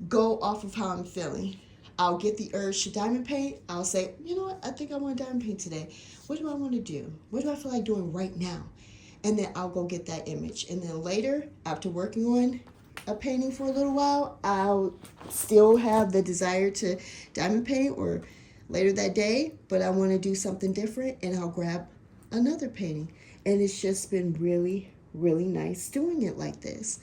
go off of how I'm feeling. I'll get the urge to diamond paint. I'll say, you know what? I think I want to diamond paint today. What do I want to do? What do I feel like doing right now? And then I'll go get that image. And then later, after working on a painting for a little while, I'll still have the desire to diamond paint or later that day, but I want to do something different and I'll grab another painting. And it's just been really, really nice doing it like this.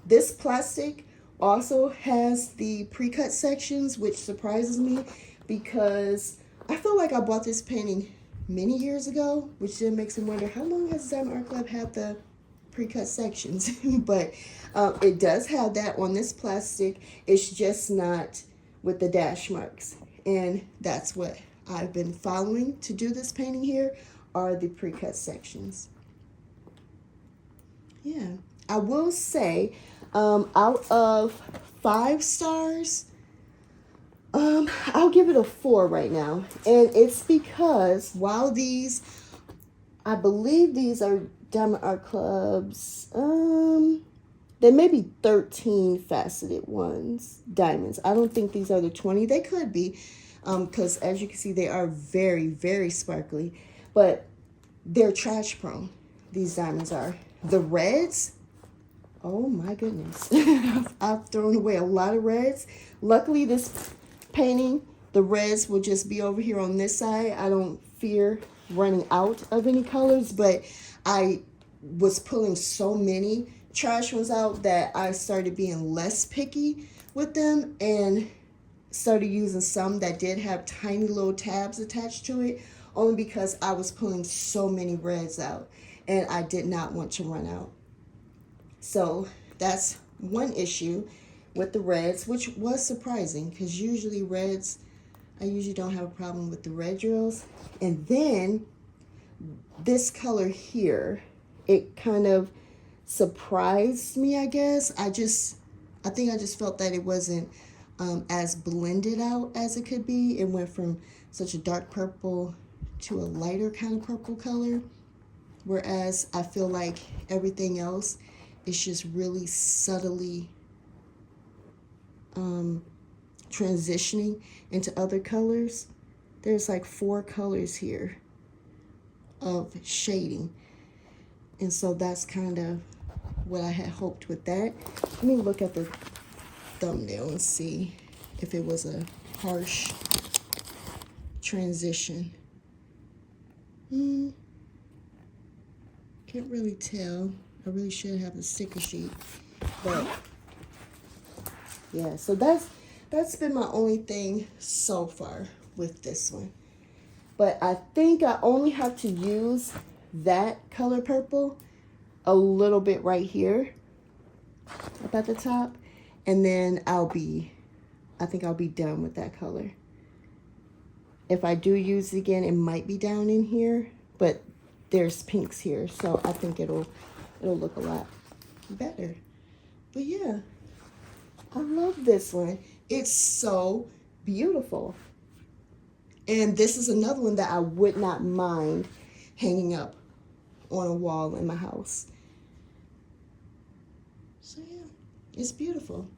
This plastic also has the pre-cut sections, which surprises me because I feel like I bought this painting many years ago, which then makes me wonder how long has Diamond Art Club had the pre-cut sections. But it does have that on this plastic. It's just not with the dash marks, and that's what I've been following to do this painting here are the pre-cut sections. Yeah, I will say out of 5 stars, I'll give it a 4 right now. And it's because while these, I believe these are Diamond Art Club's, there may be 13 faceted ones, diamonds. I don't think these are the 20. They could be, because as you can see, they are very, very sparkly. But they're trash prone, these diamonds are. The reds, oh my goodness. I've thrown away a lot of reds. Luckily, this painting, the reds will just be over here on this side. I don't fear running out of any colors, but I was pulling so many trash ones out that I started being less picky with them and started using some that did have tiny little tabs attached to it, only because I was pulling so many reds out and I did not want to run out. So that's one issue with the reds, which was surprising because usually reds, I usually don't have a problem with the red drills. And then this color here, it kind of surprised me, I guess. I think I just felt that it wasn't as blended out as it could be. It went from such a dark purple to a lighter kind of purple color, whereas I feel like everything else is just really subtly transitioning into other colors. There's like 4 colors here of shading, and so that's kind of what I had hoped with that. Let me look at the thumbnail and see if it was a harsh transition. Can't really tell. I really should have a sticker sheet, but yeah, so that's been my only thing so far with this one. But I think I only have to use that color purple a little bit right here up at the top, and then I think I'll be done with that color. If I do use it again, it might be down in here, but there's pinks here, so I think it'll look a lot better. But yeah, I love this one. It's so beautiful. And this is another one that I would not mind hanging up on a wall in my house. So yeah, it's beautiful.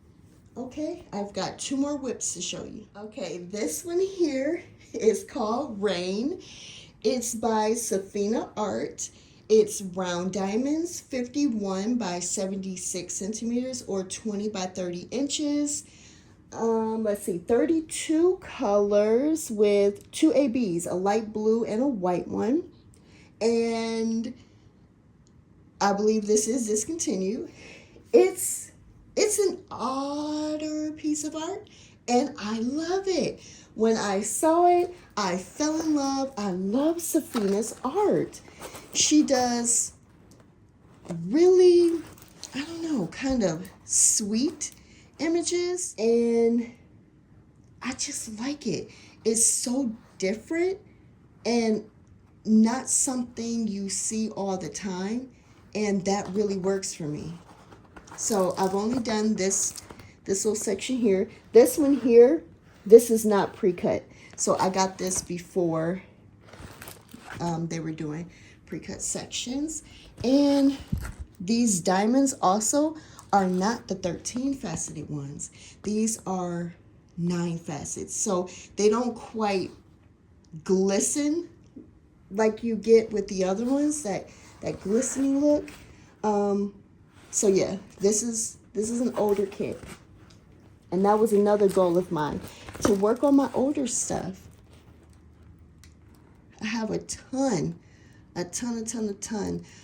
Okay, I've got 2 more WIPs to show you. Okay, this one here is called Rain. It's by Safina Art. It's round diamonds, 51 by 76 centimeters or 20 by 30 inches. Let's see, 32 colors with 2 ABs, a light blue and a white one. And I believe this is discontinued. It's an odder piece of art, and I love it. When I saw it, I fell in love. I love Safina's art. She does really, I don't know, kind of sweet images, and I just like it. It's so different and not something you see all the time, and that really works for me. So I've only done this little section here. This one here, this is not pre-cut. So I got this before they were doing pre-cut sections. And these diamonds also are not the 13 faceted ones. These are 9 facets. So they don't quite glisten like you get with the other ones, that glistening look. So yeah, this is an older kit. And that was another goal of mine, to work on my older stuff. I have a ton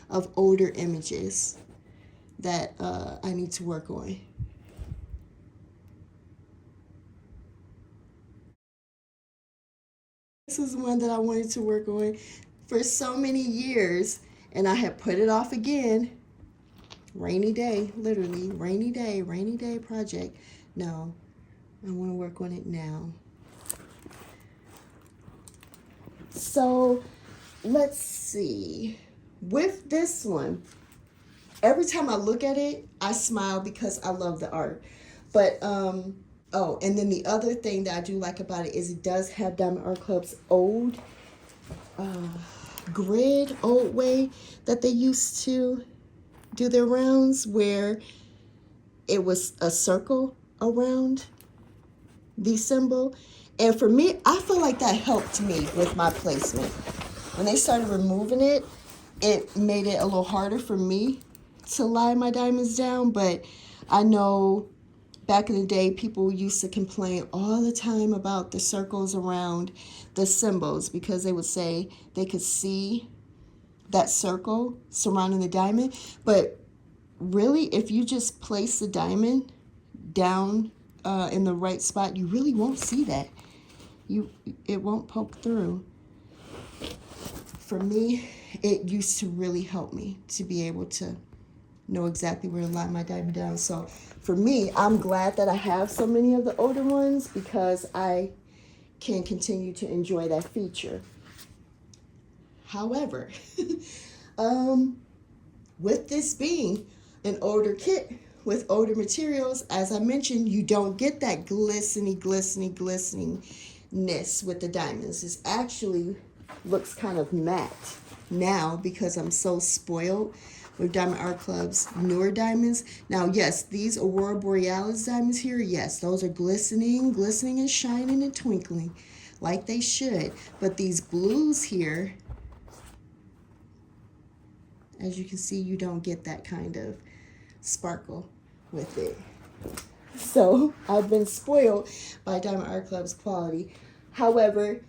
of older images that I need to work on. This is one that I wanted to work on for so many years, and I had put it off again. Rainy day, literally, rainy day project. No, I want to work on it now. So let's see. With this one, every time I look at it, I smile because I love the art. But oh, and then the other thing that I do like about it is it does have Diamond Art Club's old grid, old way that they used to do their rounds, where it was a circle around the symbol. And for me, I feel like that helped me with my placement. When they started removing it, it made it a little harder for me to lie my diamonds down. But I know back in the day, people used to complain all the time about the circles around the symbols, because they would say they could see that circle surrounding the diamond. But really, if you just place the diamond down in the right spot, you really won't see that. It won't poke through. For me, it used to really help me to be able to know exactly where to lie my diamond down. So for me, I'm glad that I have so many of the older ones, because I can continue to enjoy that feature. However, with this being an older kit with older materials, as I mentioned, you don't get that glisteningness with the diamonds. It actually looks kind of matte now, because I'm so spoiled with Diamond Art Club's newer diamonds. Now, yes, these Aurora Borealis diamonds here, yes, those are glistening and shining and twinkling like they should. But these blues here, as you can see, you don't get that kind of sparkle with it. So I've been spoiled by Diamond Art Club's quality. However,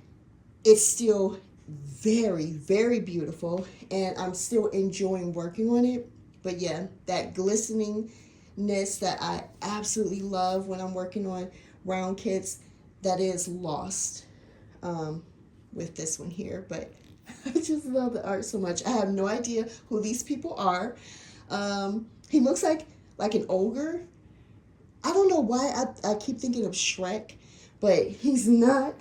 it's still very, very beautiful, and I'm still enjoying working on it. But yeah, that glisteningness that I absolutely love when I'm working on round kits, that is lost with this one here. But I just love the art so much. I have no idea who these people are. He looks like an ogre. I don't know why I keep thinking of Shrek, but he's not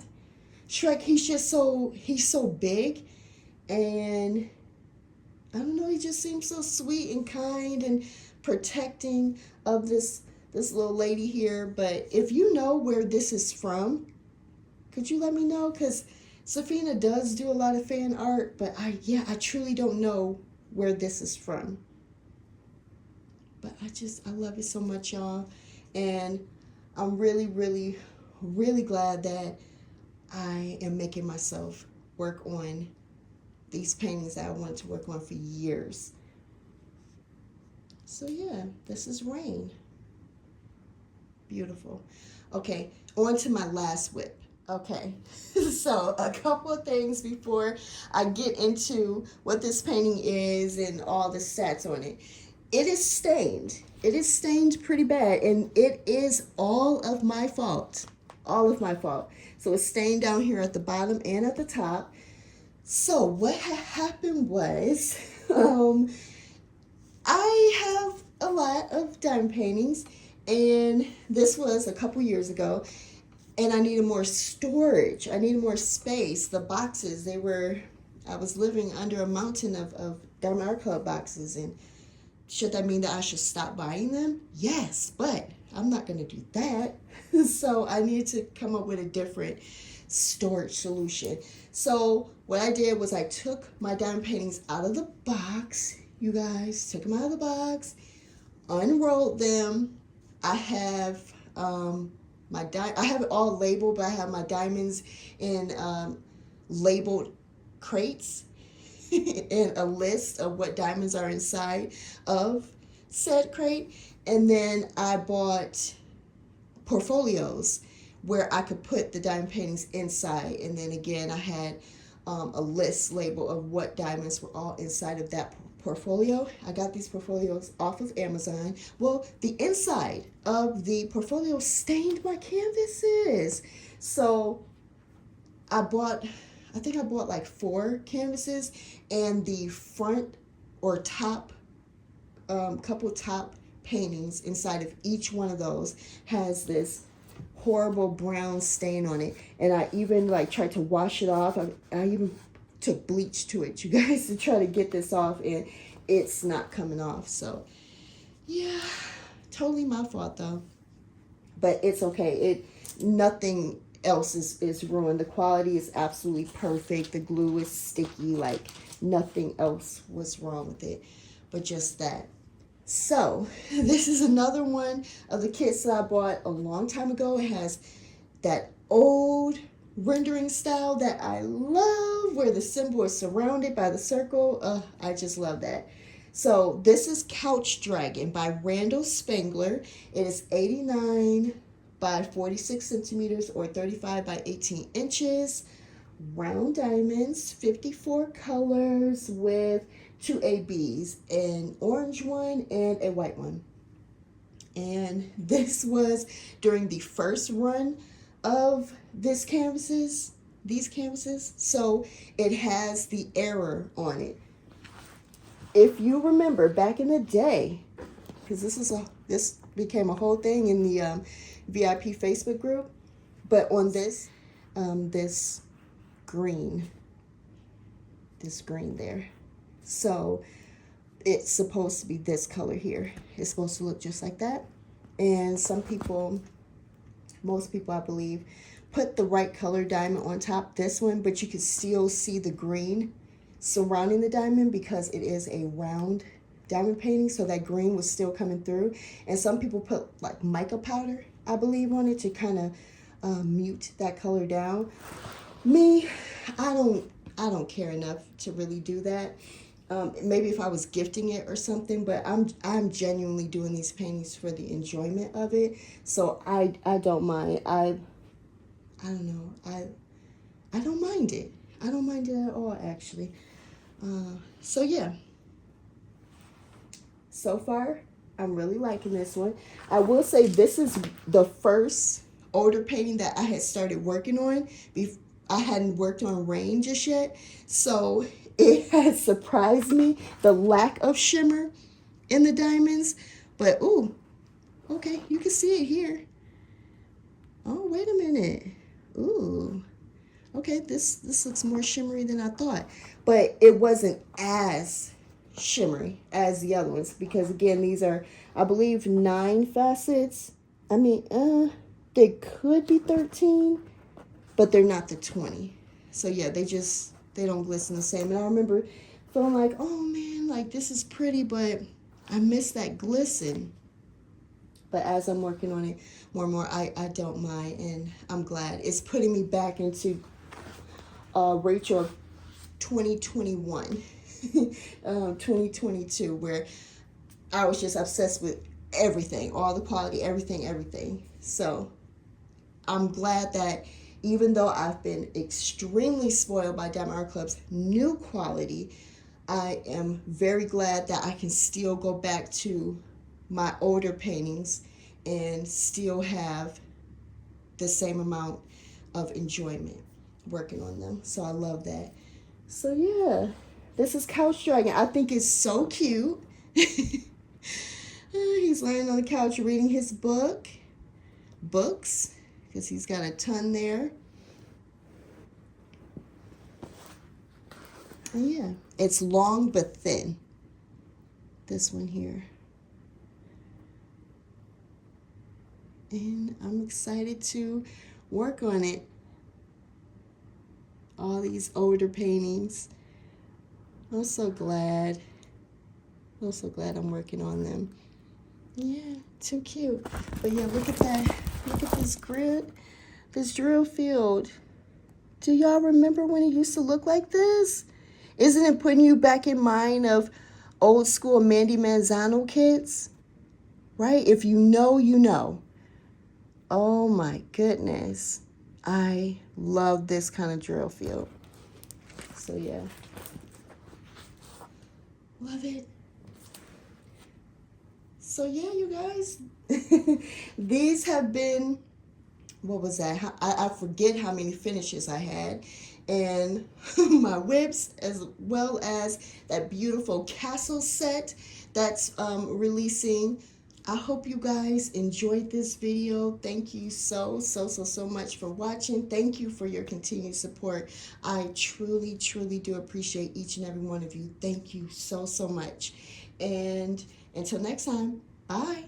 Shrek. He's just he's so big, and I don't know, he just seems so sweet and kind and protecting of this this little lady here. But if you know where this is from, could you let me know? Because Safina does do a lot of fan art, but I truly don't know where this is from. But I love it so much, y'all. And I'm really, really, really glad that I am making myself work on these paintings that I wanted to work on for years. So yeah, this is Rain. Beautiful. Okay, on to my last WIP. Okay, so a couple of things before I get into what this painting is and all the stats on it. It is stained. It is stained pretty bad, and it is all of my fault. All of my fault. So it's stained down here at the bottom and at the top. So what happened was, I have a lot of diamond paintings, and this was a couple years ago, and I needed more storage. I needed more space. The boxes, I was living under a mountain of Diamond Art Club boxes, and should that mean that I should stop buying them? Yes, but I'm not going to do that. So I needed to come up with a different storage solution. So what I did was I took my diamond paintings out of the box. You guys, took them out of the box, unrolled them. I have I have it all labeled, but I have my diamonds in labeled crates and a list of what diamonds are inside of said crate. And then I bought portfolios where I could put the diamond paintings inside. And then again, I had a list label of what diamonds were all inside of that portfolio. I got these portfolios off of Amazon. Well, the inside of the portfolio stained my canvases. So I think I bought like 4 canvases, and the front or top, couple top paintings inside of each one of those has this horrible brown stain on it. And I even like tried to wash it off. I even took bleach to it, you guys, to try to get this off, and it's not coming off. So yeah, totally my fault though, but it's okay. Nothing else is ruined. The quality is absolutely perfect. The glue is sticky, like nothing else was wrong with it but just that. So this is another one of the kits that I bought a long time ago. It has that old rendering style that I love, where the symbol is surrounded by the circle. I just love that. So this is Couch Dragon by Randall Spangler. It is 89 by 46 centimeters or 35 by 18 inches. Round diamonds, 54 colors with 2 ABs, an orange one and a white one. And this was during the first run of these canvases. So it has the error on it. If you remember back in the day, because this became a whole thing in the VIP Facebook group, but on this green there. So it's supposed to be this color here. It's supposed to look just like that. And most people I believe, put the right color diamond on top this one, but you can still see the green surrounding the diamond because it is a round diamond painting, so that green was still coming through. And some people put like mica powder, I believe, on it to kind of mute that color down. Me, I don't care enough to really do that. Maybe if I was gifting it or something, but I'm genuinely doing these paintings for the enjoyment of it. So I don't mind. I don't know. I don't mind it. I don't mind it at all, actually. So yeah. So far, I'm really liking this one. I will say this is the first older painting that I had started working on. I hadn't worked on Rain just yet. So it has surprised me, the lack of shimmer in the diamonds. But, ooh, okay, you can see it here. Oh, wait a minute. Ooh, okay, this looks more shimmery than I thought. But it wasn't as shimmery as the other ones, because again, these are, I believe, 9 facets. I mean, they could be 13, but they're not the 20. So yeah, they don't glisten the same. And I remember feeling like, oh man, like this is pretty, but I miss that glisten. But as I'm working on it more and more, I don't mind, and I'm glad. It's putting me back into Rachel 2021, 2022, where I was just obsessed with everything, all the quality, everything. So I'm glad that even though I've been extremely spoiled by Diamond Art Club's new quality, I am very glad that I can still go back to my older paintings and still have the same amount of enjoyment working on them. So I love that. So yeah, this is Couch Dragon. I think it's so cute. He's laying on the couch reading his books, because he's got a ton there. And yeah, it's long but thin. This one here. And I'm excited to work on it. All these older paintings. I'm so glad. I'm so glad I'm working on them. Yeah, too cute. But yeah, look at that. Look at this grid, this drill field. Do y'all remember when it used to look like this? Isn't it putting you back in mind of old school Mandy Manzano kits? Right? If you know, you know. Oh my goodness. I love this kind of drill field. So yeah. Love it. So yeah, you guys. These have been, what was that? I forget how many finishes I had. And my WIPs, as well as that beautiful castle set that's releasing. I hope you guys enjoyed this video. Thank you so much for watching. Thank you for your continued support. I truly do appreciate each and every one of you. Thank you so much. And until next time, bye.